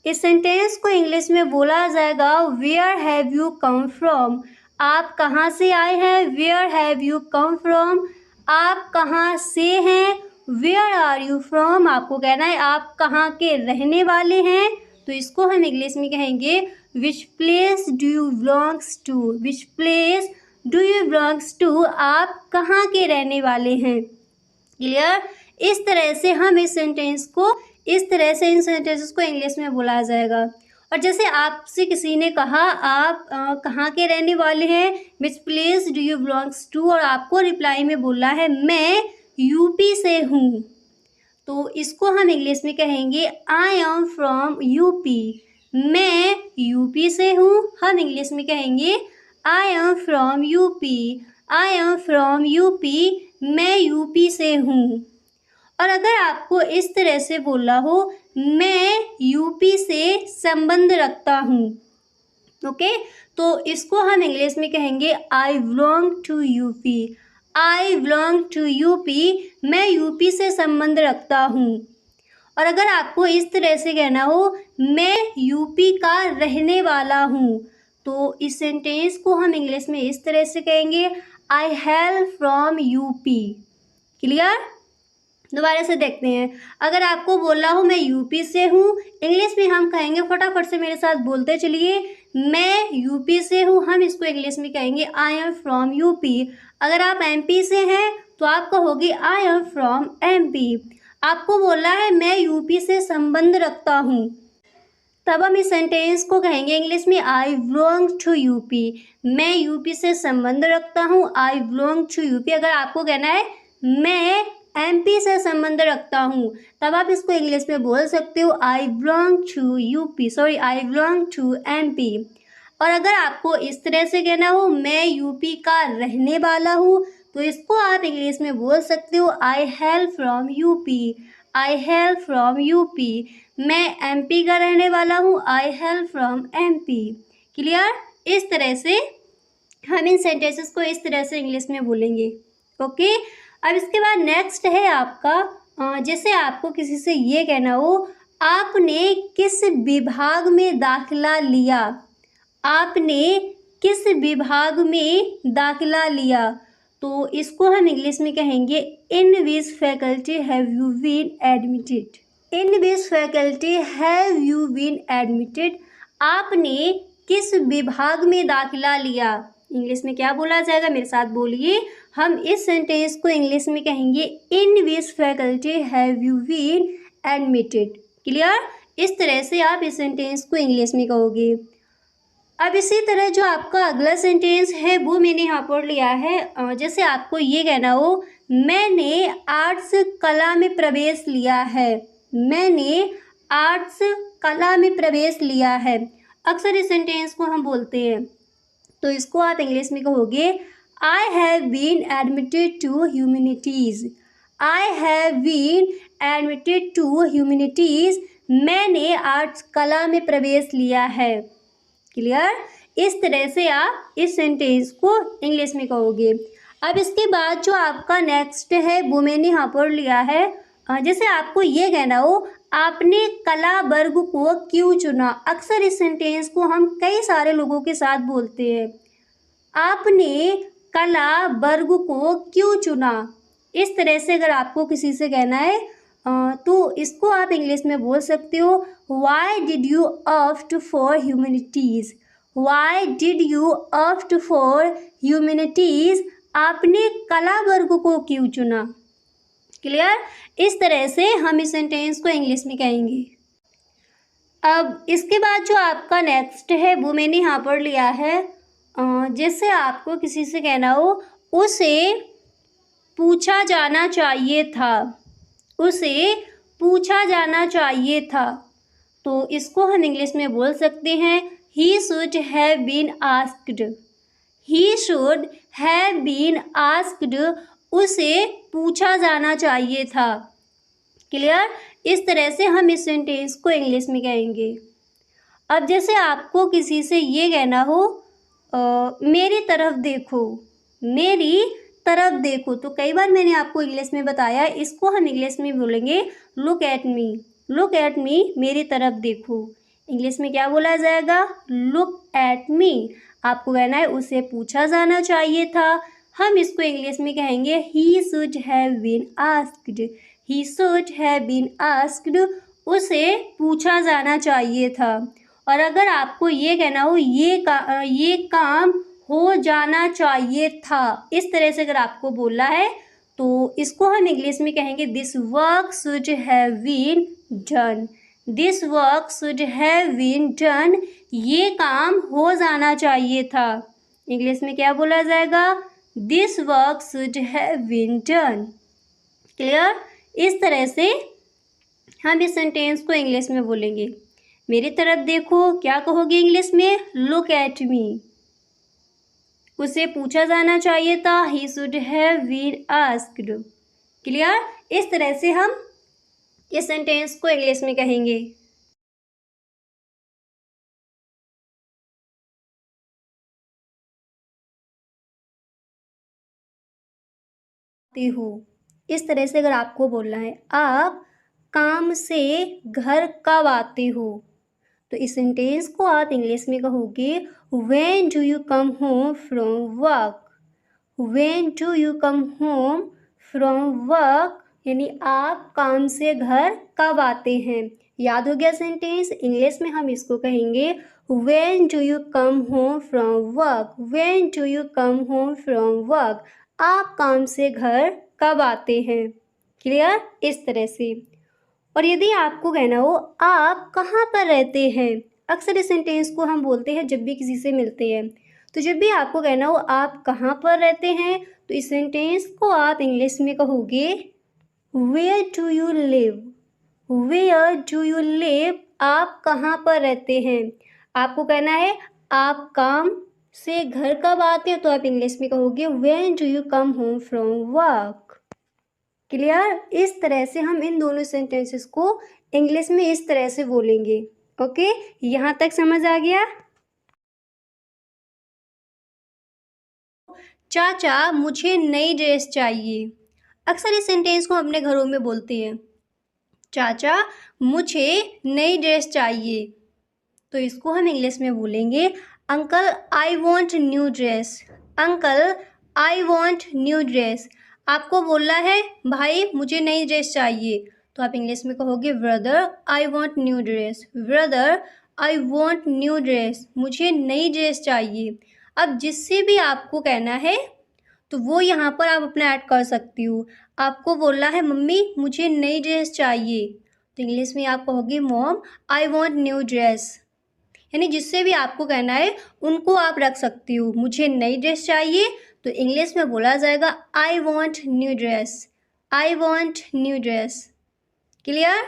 इस सेंटेंस को इंग्लिश में बोला जाएगा where have you come from. आप कहाँ से आए हैं, where have you come from. आप कहाँ से हैं, वेयर आर यू फ्रॉम। आपको कहना है आप कहाँ के रहने वाले हैं, तो इसको हम इंग्लिश में कहेंगे which place do you belongs to. Which place do you belongs to, आप कहाँ के रहने वाले हैं। क्लियर, इस तरह से हम इस सेंटेंस को, इस तरह से इन सेंटेंसेस को इंग्लिश में बोला जाएगा। और जैसे आपसे किसी ने कहा आप कहाँ के रहने वाले हैं, which place do you belongs to, और आपको रिप्लाई में बोला है मैं यूपी से हूँ, तो इसको हम इंग्लिश में कहेंगे आई एम फ्रॉम यूपी। मैं यूपी से हूँ, हम इंग्लिश में कहेंगे I am from UP. I am from UP, मैं यूपी से हूँ। और अगर आपको इस तरह से बोलना हो मैं यूपी से संबंध रखता हूँ, ओके, तो इसको हम इंग्लिश में कहेंगे I belong to UP. I belong to UP, मैं यूपी से संबंध रखता हूँ। और अगर आपको इस तरह से कहना हो मैं यूपी का रहने वाला हूँ, तो इस सेंटेंस को हम इंग्लिश में इस तरह से कहेंगे आई हैल फ्रॉम यूपी। क्लियर, दोबारा से देखते हैं। अगर आपको बोलना हो मैं यूपी से हूँ, इंग्लिश में हम कहेंगे, फटाफट से मेरे साथ बोलते चलिए, मैं यूपी से हूँ, हम इसको इंग्लिश में कहेंगे आई एम फ्रॉम यूपी। अगर आप एमपी से हैं तो आप कहोगे आई एम फ्रॉम एमपी। आपको बोलना है मैं यूपी से संबंध रखता हूँ, तब हम इस सेंटेंस को कहेंगे इंग्लिश में आई बिलोंग टू यूपी। मैं यूपी से संबंध रखता हूँ, आई बिलोंग टू यूपी। अगर आपको कहना है मैं एमपी से संबंध रखता हूँ, तब आप इसको इंग्लिश में बोल सकते हो I belong to UP, sorry I belong to MP. और अगर आपको इस तरह से कहना हो मैं यूपी का रहने वाला हूँ, तो इसको आप इंग्लिश में बोल सकते हो I hail from UP. I hail from UP, मैं एमपी का रहने वाला हूँ, I hail from MP. Clear, इस तरह से हम इन सेंटेंसेस को इस तरह से इंग्लिश में बोलेंगे। ओके, अब इसके बाद नेक्स्ट है आपका, जैसे आपको किसी से ये कहना हो आपने किस विभाग में दाखिला लिया। आपने किस विभाग में दाखिला लिया, तो इसको हम इंग्लिश में कहेंगे in which faculty have you been admitted. In which faculty have you been admitted, आपने किस विभाग में दाखिला लिया। इंग्लिश में क्या बोला जाएगा, मेरे साथ बोलिए। हम इस सेंटेंस को इंग्लिश में कहेंगे in which faculty have you been admitted. Clear, इस तरह से आप इस सेंटेंस को इंग्लिश में कहोगे। अब इसी तरह जो आपका अगला सेंटेंस है वो मैंने यहाँ पर लिया है, जैसे आपको ये कहना हो मैंने आर्ट्स कला में प्रवेश लिया है। मैंने आर्ट्स कला में प्रवेश लिया है, अक्सर इस सेंटेंस को हम बोलते हैं, तो इसको आप इंग्लिश में कहोगे I have been admitted to humanities. I have been admitted to humanities, मैंने आर्ट्स कला में प्रवेश लिया है। क्लियर, इस तरह से आप इस सेंटेंस को इंग्लिश में कहोगे। अब इसके बाद जो आपका नेक्स्ट है वो मैंने यहाँ पर लिया है, जैसे आपको ये कहना हो आपने कला वर्ग को क्यों चुना। अक्सर इस सेंटेंस को हम कई सारे लोगों के साथ बोलते हैं, आपने कला वर्ग को क्यों चुना। इस तरह से अगर आपको किसी से कहना है तो इसको आप इंग्लिश में बोल सकते हो why did you opt for humanities. Why did you opt for humanities, आपने कला वर्ग को क्यों चुना। क्लियर, इस तरह से हम इस सेंटेंस को इंग्लिश में कहेंगे। अब इसके बाद जो आपका नेक्स्ट है वो मैंने यहाँ पर लिया है, जैसे आपको किसी से कहना हो उसे पूछा जाना चाहिए था। उसे पूछा जाना चाहिए था, तो इसको हम इंग्लिश में बोल सकते हैं he should have been asked. He should have been asked, उसे पूछा जाना चाहिए था। क्लियर, इस तरह से हम इस सेंटेंस को इंग्लिश में कहेंगे। अब जैसे आपको किसी से ये कहना हो मेरी तरफ देखो, मेरी तरफ देखो। तो कई बार मैंने आपको इंग्लिश में बताया, इसको हम इंग्लिश में बोलेंगे look at me, look at मी, मेरी तरफ देखो। इंग्लिश में क्या बोला जाएगा? लुक एट मी। आपको कहना है उसे पूछा जाना चाहिए था। हम इसको इंग्लिश में कहेंगे he should have been asked, he should have been asked, उसे पूछा जाना चाहिए था। और अगर आपको ये कहना हो ये काम हो जाना चाहिए था, इस तरह से अगर आपको बोलना है तो इसको हम इंग्लिश में कहेंगे this work should have been done, this work should have been done, ये काम हो जाना चाहिए था। इंग्लिश में क्या बोला जाएगा? This work should have been done. Clear? इस तरह से हम इस सेंटेंस को इंग्लिश में बोलेंगे। मेरी तरफ देखो, क्या कहोगे इंग्लिश में? Look at me. उसे पूछा जाना चाहिए था, he should have been asked. Clear? इस तरह से हम इस सेंटेंस को इंग्लिश में कहेंगे। हो, इस तरह से अगर आपको बोलना है आप काम से घर कब आते हो, तो इस सेंटेंस को आप इंग्लिश में कहोगे when do you come home from work, when do you come home from work, यानी आप काम से घर कब आते हैं। याद हो गया सेंटेंस? इंग्लिश में हम इसको कहेंगे when do you come home from work, when do you come home from work, आप काम से घर कब आते हैं। क्लियर? इस तरह से। और यदि आपको कहना हो आप कहाँ पर रहते हैं, अक्सर इस सेंटेंस को हम बोलते हैं जब भी किसी से मिलते हैं। तो जब भी आपको कहना हो आप कहाँ पर रहते हैं, तो इस सेंटेंस को आप इंग्लिश में कहोगे where do you live, where do you live, आप कहाँ पर रहते हैं। आपको कहना है आप काम से घर कब आते हो, तो आप इंग्लिश में कहोगे when do you come home from work. Clear? इस तरह से हम इन दोनों सेंटेंसेस को इंग्लिश में इस तरह से बोलेंगे। ओके, यहाँ तक समझ आ गया? चाचा मुझे नई ड्रेस चाहिए। अक्सर इस सेंटेंस को अपने घरों में बोलते हैं, चाचा मुझे नई ड्रेस चाहिए। तो इसको हम इंग्लिश में बोलेंगे uncle I want new dress, uncle I want new dress. आपको बोलना है भाई मुझे नई ड्रेस चाहिए, तो आप इंग्लिश में कहोगे brother I want new dress, brother I want new dress, मुझे नई ड्रेस चाहिए। अब जिससे भी आपको कहना है तो वो यहाँ पर आप अपना ऐड कर सकती हो। आपको बोलना है मम्मी मुझे नई ड्रेस चाहिए, तो इंग्लिश में आप कहोगे mom I want new dress. यानी जिससे भी आपको कहना है उनको आप रख सकती हो। मुझे नई ड्रेस चाहिए, तो इंग्लिश में बोला जाएगा I want new dress, I want new dress. Clear?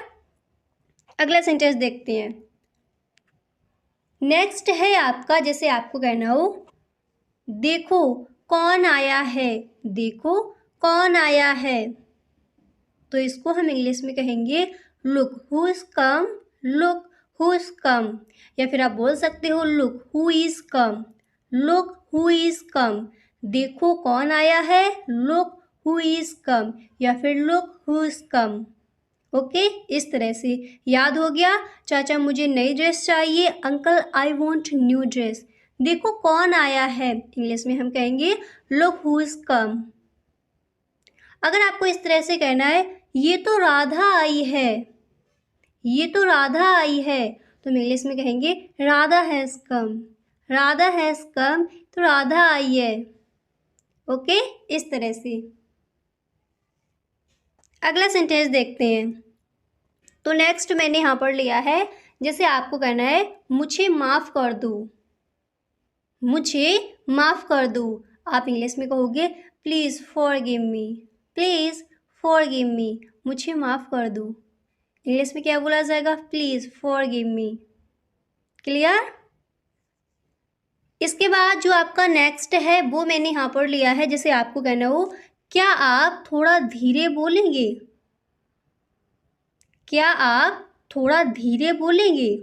अगला सेंटेंस देखते हैं। नेक्स्ट है आपका, जैसे आपको कहना हो देखो कौन आया है, देखो कौन आया है, तो इसको हम इंग्लिश में कहेंगे look who is come, look who is come, या फिर आप बोल सकते हो look who is come, look who is come, देखो कौन आया है, लुक हु इज कम, या फिर look who is come. Okay, इस तरह से याद हो गया। चाचा मुझे नई ड्रेस चाहिए, uncle I want new dress, देखो कौन आया है, इंग्लिश में हम कहेंगे लुक हु इज कम। अगर आपको इस तरह से कहना है ये तो राधा आई है, ये तो राधा आई है, तो हम इंग्लिश में कहेंगे Radha has come, Radha has come, तो राधा आई है। ओके, इस तरह से। अगला सेंटेंस देखते हैं। तो नेक्स्ट मैंने यहाँ पर लिया है, जैसे आपको कहना है मुझे माफ़ कर दो, मुझे माफ़ कर दो, आप इंग्लिश में कहोगे please forgive me, please forgive me, मुझे माफ़ कर दो। इंग्लिश में क्या बोला जाएगा? Please forgive me. क्लियर? इसके बाद जो आपका नेक्स्ट है वो मैंने यहाँ पर लिया है, जैसे आपको कहना हो क्या आप थोड़ा धीरे बोलेंगे, क्या आप थोड़ा धीरे बोलेंगे,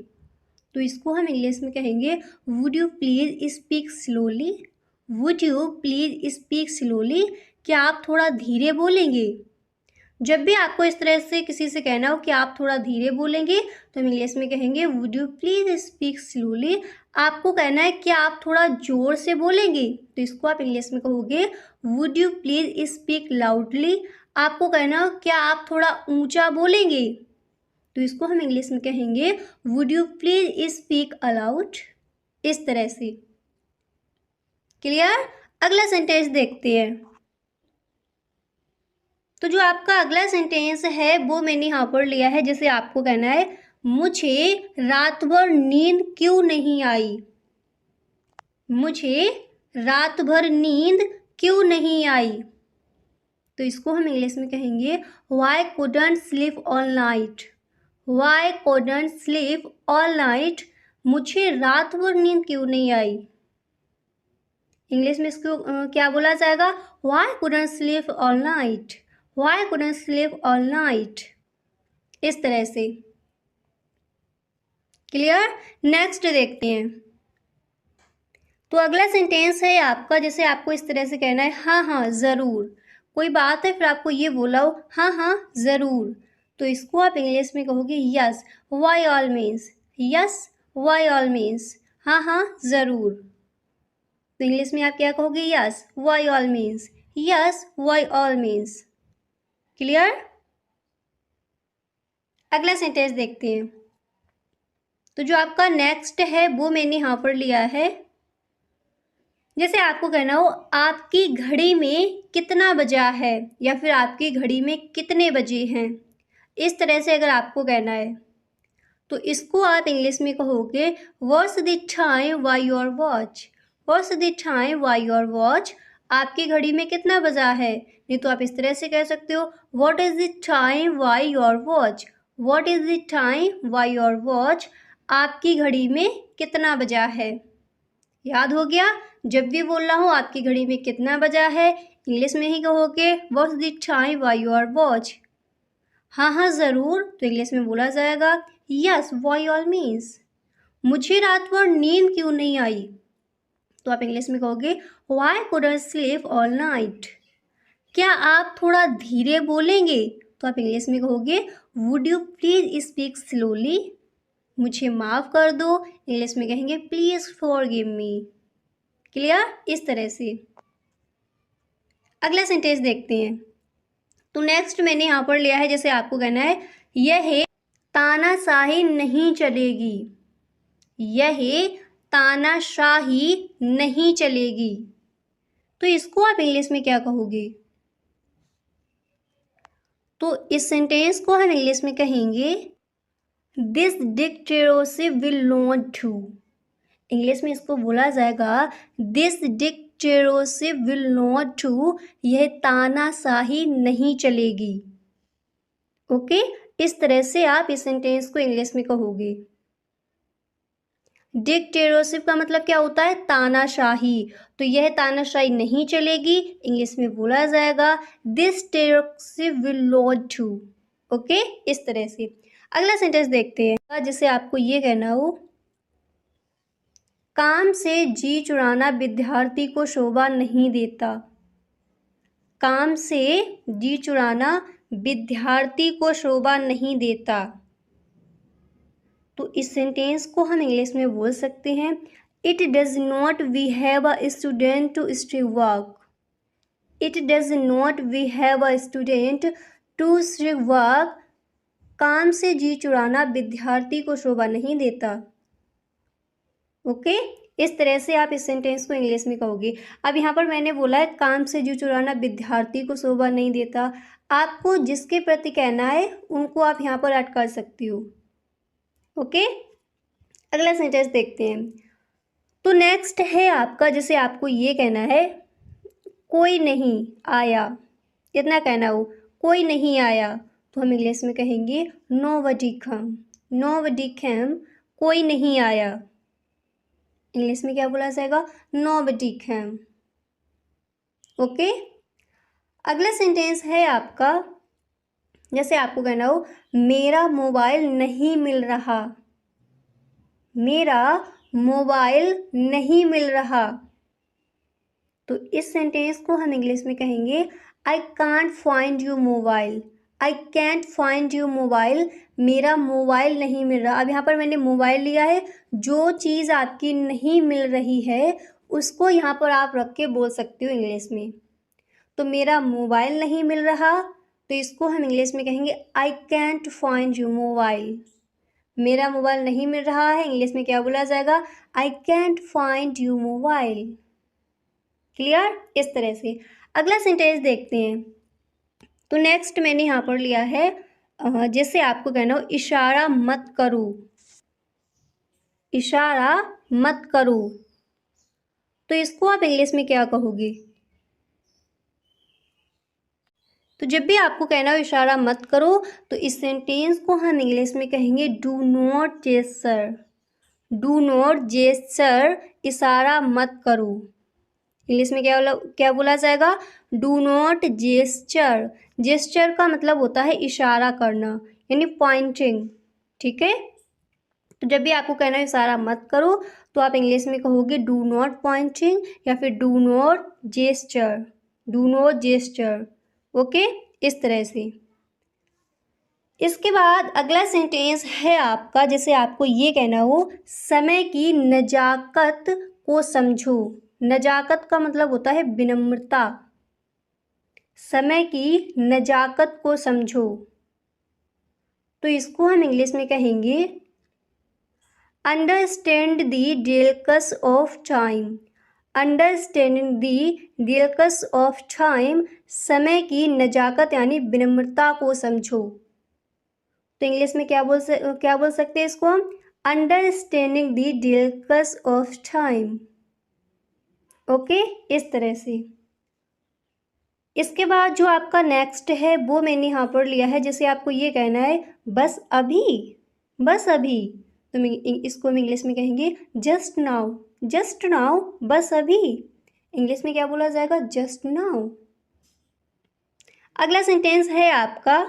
तो इसको हम इंग्लिश में कहेंगे would you please speak slowly. Would you please speak slowly, क्या आप थोड़ा धीरे बोलेंगे। जब भी आपको इस तरह से किसी से कहना हो कि आप थोड़ा धीरे बोलेंगे तो हम इंग्लिश में कहेंगे would you please speak slowly. आपको कहना है कि आप थोड़ा ज़ोर से बोलेंगे तो इसको आप इंग्लिश में कहोगे would you please speak loudly. आपको कहना हो क्या आप थोड़ा ऊंचा बोलेंगे तो इसको हम इंग्लिश में कहेंगे would you please speak allowed. इस तरह से। क्लियर। अगला सेंटेंस देखते हैं। तो जो आपका अगला सेंटेंस है वो मैंने यहाँ पर लिया है, जैसे आपको कहना है मुझे रात भर नींद क्यों नहीं आई। मुझे रात भर नींद क्यों नहीं आई तो इसको हम इंग्लिश में कहेंगे why couldn't sleep all night. Why couldn't sleep all night, मुझे रात भर नींद क्यों नहीं आई। इंग्लिश में इसको क्या बोला जाएगा why couldn't sleep all night. Why couldn't sleep all night. इस तरह से। क्लियर। नेक्स्ट देखते हैं। तो अगला सेंटेंस है आपका, जैसे आपको इस तरह से कहना है हाँ हाँ ज़रूर। कोई बात है फिर आपको ये बोला हो हाँ हाँ ज़रूर, तो इसको आप इंग्लिश में कहोगे yes why all means. Yes why all means, हाँ हाँ ज़रूर। तो इंग्लिश में आप क्या कहोगे yes why all means. Yes why all means. Clear. अगला सेंटेंस देखते हैं। तो जो आपका नेक्स्ट है वो मैंने यहाँ पर लिया है, जैसे आपको कहना हो आपकी घड़ी में कितना बजा है या फिर आपकी घड़ी में कितने बजे हैं। इस तरह से अगर आपको कहना है तो इसको आप इंग्लिश में कहोगे what's the time by your watch. What's the time by your watch, आपकी घड़ी में कितना बजा है। नहीं तो आप इस तरह से कह सकते हो what is the time by your watch. What is the time by your watch, आपकी घड़ी में कितना बजा है। याद हो गया। जब भी बोलना हो आपकी घड़ी में कितना बजा है इंग्लिश में ही कहोगे what's the time by your watch. हाँ हाँ ज़रूर, तो इंग्लिश में बोला जाएगा यस बाय ऑल मीन्स। मुझे रात भर नींद क्यों नहीं आई तो आप इंग्लिश में कहोगे why couldn't sleep all night. क्या आप थोड़ा धीरे बोलेंगे तो आप इंग्लिश में कहोगे would you please speak slowly. मुझे माफ़ कर दो, इंग्लिश में कहेंगे प्लीज़ फॉरगिव मी। क्लियर। इस तरह से। अगला सेंटेंस देखते हैं। तो नेक्स्ट मैंने यहाँ पर लिया है, जैसे आपको कहना है यह तानाशाही नहीं चलेगी। यह तानाशाही नहीं चलेगी, तो इसको आप इंग्लिश में क्या कहोगे। तो इस सेंटेंस को हम इंग्लिश में कहेंगे this dictatorship will not do. English में इसको बोला जाएगा this dictatorship will not do, यह तानाशाही नहीं चलेगी। ओके। इस तरह से आप इस सेंटेंस को इंग्लिश में कहोगे। डिक्टेटरशिप का मतलब क्या होता है तानाशाही, तो यह तानाशाही नहीं चलेगी इंग्लिश में बोला जाएगा this dictatorship will not do. Okay. इस तरह से। अगला सेंटेंस देखते हैं, जैसे आपको ये कहना हो काम से जी चुराना विद्यार्थी को शोभा नहीं देता। काम से जी चुराना विद्यार्थी को शोभा नहीं देता, तो इस सेंटेंस को हम इंग्लिश में बोल सकते हैं it does not behave a student to stay work. It does not behave a student to stay work, काम से जी चुराना विद्यार्थी को शोभा नहीं देता। ओके। इस तरह से आप इस सेंटेंस को इंग्लिश में कहोगे। अब यहाँ पर मैंने बोला है काम से जी चुराना विद्यार्थी को शोभा नहीं देता, आपको जिसके प्रति कहना है उनको आप यहाँ पर ऐड कर सकती हो। ओके। अगला सेंटेंस देखते हैं। तो नेक्स्ट है आपका, जैसे आपको ये कहना है कोई नहीं आया, इतना कहना हो कोई नहीं आया, तो हम इंग्लिश में कहेंगे नोबडी कम। नोबडी केम, कोई नहीं आया। इंग्लिश में क्या बोला जाएगा नोबडी केम। ओके। अगला सेंटेंस है आपका, जैसे आपको कहना हो मेरा मोबाइल नहीं मिल रहा। मेरा मोबाइल नहीं मिल रहा। तो इस सेंटेंस को हम इंग्लिश में कहेंगे I can't find your mobile. I can't find your mobile, मेरा मोबाइल नहीं मिल रहा। अब यहाँ पर मैंने मोबाइल लिया है, जो चीज़ आपकी नहीं मिल रही है उसको यहाँ पर आप रख के बोल सकते हो इंग्लिश में। तो मेरा मोबाइल नहीं मिल रहा, तो इसको हम इंग्लिश में कहेंगे I can't find your mobile. मेरा मोबाइल नहीं मिल रहा है, इंग्लिश में क्या बोला जाएगा? I can't find your mobile. Clear? इस तरह से अगला सेंटेंस देखते हैं। तो नेक्स्ट मैंने यहाँ पर लिया है जैसे आपको कहना हो इशारा मत करो। इशारा मत करो, तो इसको आप इंग्लिश में क्या कहोगे? तो जब भी आपको कहना हो इशारा मत करो, तो इस सेंटेंस को हम इंग्लिश में कहेंगे do not gesture. Do not gesture, इशारा मत करो। इंग्लिश में क्या बोला जाएगा? Do not gesture. जेस्चर का मतलब होता है इशारा करना, यानी पॉइंटिंग। ठीक है, तो जब भी आपको कहना है इशारा मत करो, तो आप इंग्लिश में कहोगे डू नॉट पॉइंटिंग या फिर do not gesture. Do not gesture. Okay, इस तरह से। इसके बाद अगला सेंटेंस है आपका, जैसे आपको ये कहना हो समय की नजाकत को समझो। नजाकत का मतलब होता है विनम्रता। समय की नजाकत को समझो, तो इसको हम इंग्लिश में कहेंगे understand the delicacy of time. Understanding the delicacy of time, समय की नजाकत यानी विनम्रता को समझो। तो इंग्लिश में क्या बोल सकते हैं इसको हम? Understanding the delicacy of time. Okay, इस तरह से। इसके बाद जो आपका नेक्स्ट है वो मैंने यहाँ पर लिया है, जैसे आपको ये कहना है बस अभी। बस अभी, तो इसको हम इंग्लिश में कहेंगे जस्ट नाउ। जस्ट नाउ, बस अभी। इंग्लिश में क्या बोला जाएगा? Just now. अगला सेंटेंस है आपका,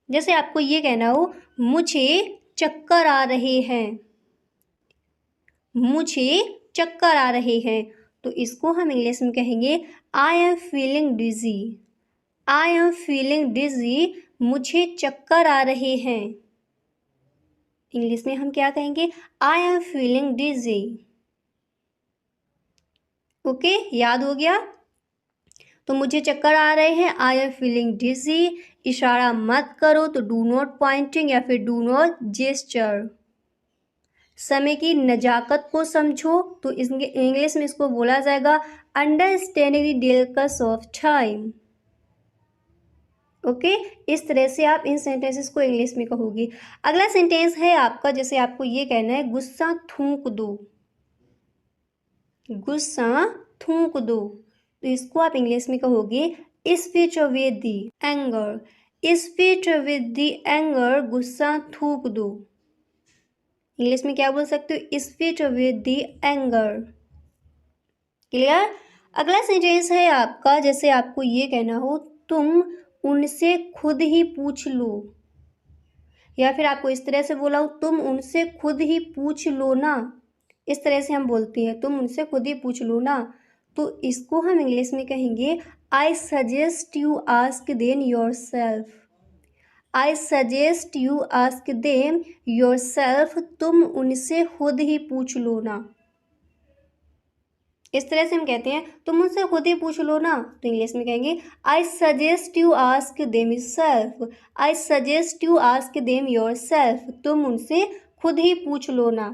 जैसे आपको ये कहना हो मुझे चक्कर आ रहे हैं। मुझे चक्कर आ रहे हैं, तो इसको हम इंग्लिश में कहेंगे I am feeling dizzy. I am feeling dizzy, मुझे चक्कर आ रहे हैं। इंग्लिश में हम क्या कहेंगे? I am feeling dizzy. Okay, याद हो गया? तो मुझे चक्कर आ रहे हैं, आई एम फीलिंग डिजी। इशारा मत करो, तो डू नॉट पॉइंटिंग या फिर डू नॉट जेस्चर। समय की नजाकत को समझो, तो इंग्लिश में इसको बोला जाएगा understanding the delicacy of time. Okay, इस तरह से आप इन सेंटेंसेस को इंग्लिश में कहोगे। अगला सेंटेंस है आपका, जैसे आपको ये कहना है गुस्सा थूक दो। गुस्सा थूक दो, तो इसको आप इंग्लिश में कहोगे speech with the anger. Speech with the anger, गुस्सा थूक दो। इंग्लिश में क्या बोल सकते हो? Speech with the anger. Clear? अगला सेंटेंस है आपका, जैसे आपको ये कहना हो तुम उनसे खुद ही पूछ लो, या फिर आपको इस तरह से बोला हो तुम उनसे खुद ही पूछ लो ना। इस तरह से हम बोलते हैं तुम उनसे खुद ही पूछ लो ना, तो इसको हम इंग्लिश में कहेंगे I suggest you ask them yourself. I suggest you ask them yourself, तुम उनसे खुद ही पूछ लो ना। इस तरह से हम कहते हैं तुम उनसे खुद ही पूछ लो ना, तो इंग्लिश में कहेंगे I suggest you ask them yourself. I suggest you ask them yourself, तुम उनसे खुद ही पूछ लो ना।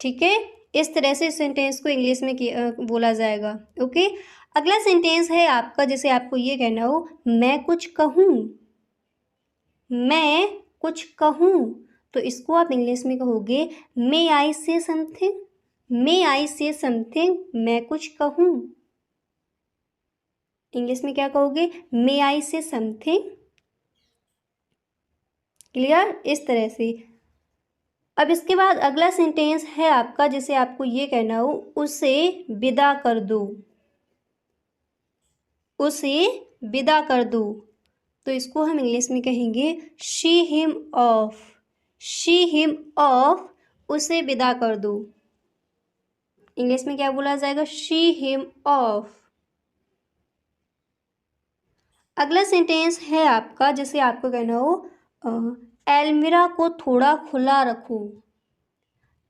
ठीक है, इस तरह से सेंटेंस को इंग्लिश में बोला जाएगा। ओके, अगला सेंटेंस है आपका, जैसे आपको ये कहना हो मैं कुछ कहूँ। मैं कुछ कहूँ, तो इसको आप इंग्लिश में कहोगे मे आई से समथिंग। मे आई से समथिंग, मैं कुछ कहूँ। इंग्लिश में क्या कहोगे? मे आई से समथिंग। क्लियर? इस तरह से। अब इसके बाद अगला सेंटेंस है आपका, जैसे आपको ये कहना हो उसे विदा कर दो। उसे विदा कर दो, तो इसको हम इंग्लिश में कहेंगे she him of. She him of, उसे विदा कर दो। इंग्लिश में क्या बोला जाएगा? She him of. अगला सेंटेंस है आपका, जैसे आपको कहना हो एलमीरा को थोड़ा खुला रखो।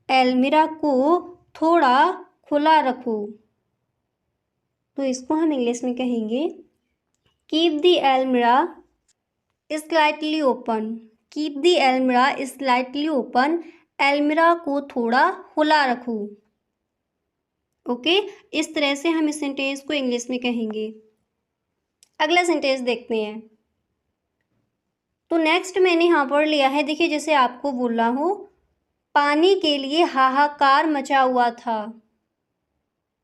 एलमीरा को थोड़ा खुला रखो, तो इसको हम इंग्लिश में कहेंगे keep the almirah slightly open. Keep the almirah slightly open, almirah को थोड़ा खुला रखो। ओके, इस तरह से हम इस सेंटेंस को इंग्लिश में कहेंगे। अगला सेंटेंस देखते हैं। तो नेक्स्ट मैंने यहाँ पर लिया है, देखिए जैसे आपको बोला हो पानी के लिए हाहाकार मचा हुआ था।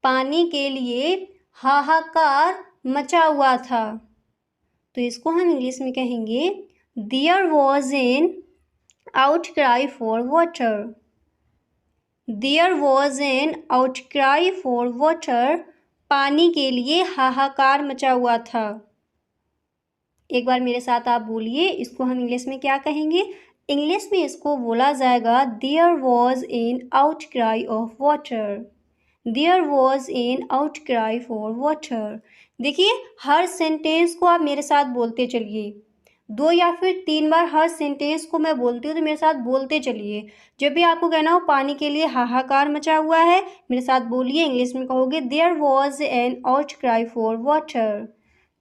पानी के लिए हाहाकार मचा हुआ था, तो इसको हम इंग्लिश में कहेंगे there was an outcry for water. There was an outcry for water, पानी के लिए हाहाकार मचा हुआ था। एक बार मेरे साथ आप बोलिए, इसको हम इंग्लिश में क्या कहेंगे? इंग्लिश में इसको बोला जाएगा there was an outcry of water. There was an outcry for water. देखिए हर सेंटेंस को आप मेरे साथ बोलते चलिए, 2 या फिर 3 बार हर सेंटेंस को मैं बोलती हूँ तो मेरे साथ बोलते चलिए। जब भी आपको कहना हो पानी के लिए हाहाकार मचा हुआ है, मेरे साथ बोलिए। इंग्लिश में कहोगे there was an outcry for water.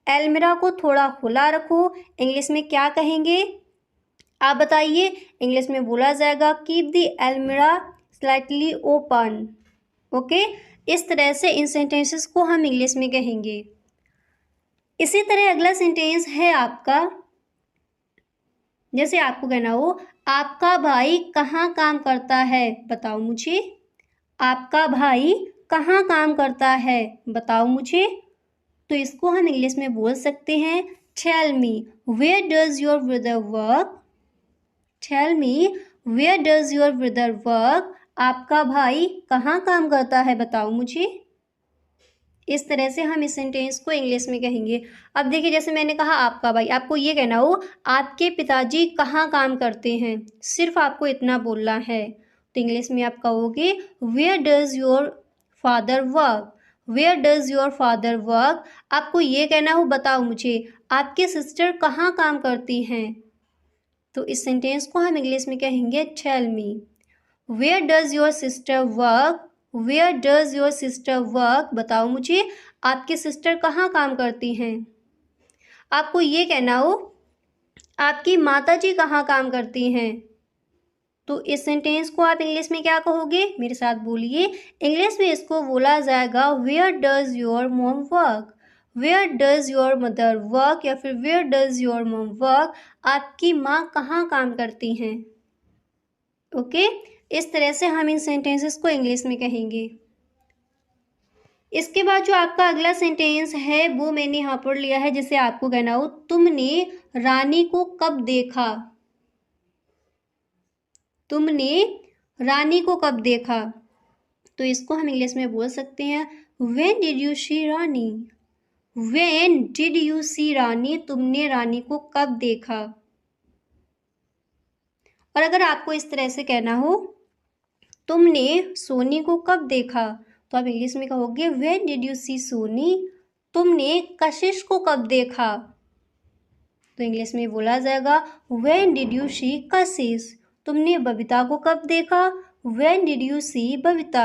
एलमीरा को थोड़ा खुला रखो, इंग्लिश में क्या कहेंगे आप बताइए? इंग्लिश में बोला जाएगा keep the almirah slightly open. Okay, इस तरह से इन सेंटेंसेस को हम इंग्लिश में कहेंगे। इसी तरह अगला सेंटेंस है आपका, जैसे आपको कहना हो आपका भाई कहाँ काम करता है, बताओ मुझे। आपका भाई कहाँ काम करता है, बताओ मुझे। तो इसको हम इंग्लिश में बोल सकते हैं tell me where does your brother work. Tell me where does your brother work, आपका भाई कहाँ काम करता है, बताओ मुझे। इस तरह से हम इस सेंटेंस को इंग्लिश में कहेंगे। अब देखिए जैसे मैंने कहा आपका भाई, आपको ये कहना हो आपके पिताजी कहाँ काम करते हैं, सिर्फ आपको इतना बोलना है। तो इंग्लिश में आप कहोगे where does your father work. Where does your father work, आपको ये कहना हो बताओ मुझे आपके सिस्टर कहाँ काम करती हैं। तो इस सेंटेंस को हम इंग्लिश में कहेंगे tell me where does your sister work. Where does your sister work, बताओ मुझे आपकी सिस्टर कहाँ काम करती हैं। आपको ये कहना हो आपकी माताजी कहाँ काम करती हैं। तो इस सेंटेंस को आप इंग्लिश में क्या कहोगे, मेरे साथ बोलिए। इंग्लिश में इसको बोला जाएगा where does your mom work. Where does your mother work, या फिर where does your mom work, आपकी माँ कहाँ काम करती हैं। ओके, इस तरह से हम इन सेंटेंसेस को इंग्लिश में कहेंगे। इसके बाद जो आपका अगला सेंटेंस है वो मैंने यहाँ पर लिया है, जैसे आपको कहना हो तुमने रानी को कब देखा। तुमने रानी को कब देखा, तो इसको हम इंग्लिश में बोल सकते हैं when did you see Rani. When did you see Rani, तुमने रानी को कब देखा। और अगर आपको इस तरह से कहना हो तुमने सोनी को कब देखा, तो आप इंग्लिश में कहोगे व्हेन डिड यू सी सोनी। तुमने कशिश को कब देखा, तो इंग्लिश में बोला जाएगा व्हेन डिड यू सी कशिश। तुमने बबीता को कब देखा, व्हेन डिड यू सी बबीता।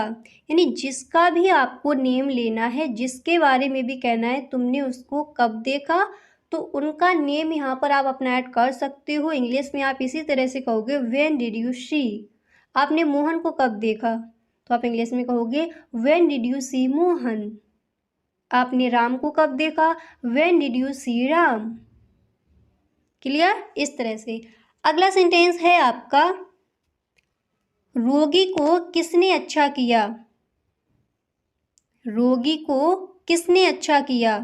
यानी जिसका भी आपको नेम लेना है, जिसके बारे में भी कहना है तुमने उसको कब देखा, तो उनका नेम यहाँ पर आप अपना ऐड कर सकते हो। इंग्लिश में आप इसी तरह से कहोगे व्हेन डिड यू सी। आपने मोहन को कब देखा, तो आप इंग्लिश में कहोगे when did you see Mohan. आपने राम को कब देखा, when did you see Ram. Clear? इस तरह से अगला सेंटेंस है आपका रोगी को किसने अच्छा किया। रोगी को किसने अच्छा किया,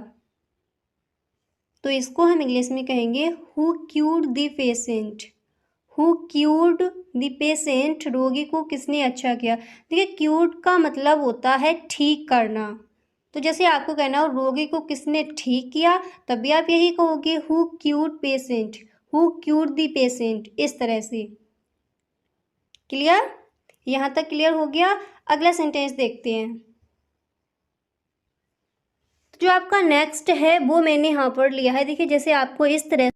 तो इसको हम इंग्लिश में कहेंगे who cured the patient. Who cured the patient, रोगी को किसने अच्छा किया। देखिए क्यूर्ड का मतलब होता है ठीक करना, तो जैसे आपको कहना हो रोगी को किसने ठीक किया, तभी आप यही कहोगे who cured patient. Who cured the patient, इस तरह से। क्लियर? यहाँ तक क्लियर हो गया। अगला सेंटेंस देखते हैं। जो आपका नेक्स्ट है वो मैंने यहाँ पर लिया है। देखिए जैसे आपको इस तरह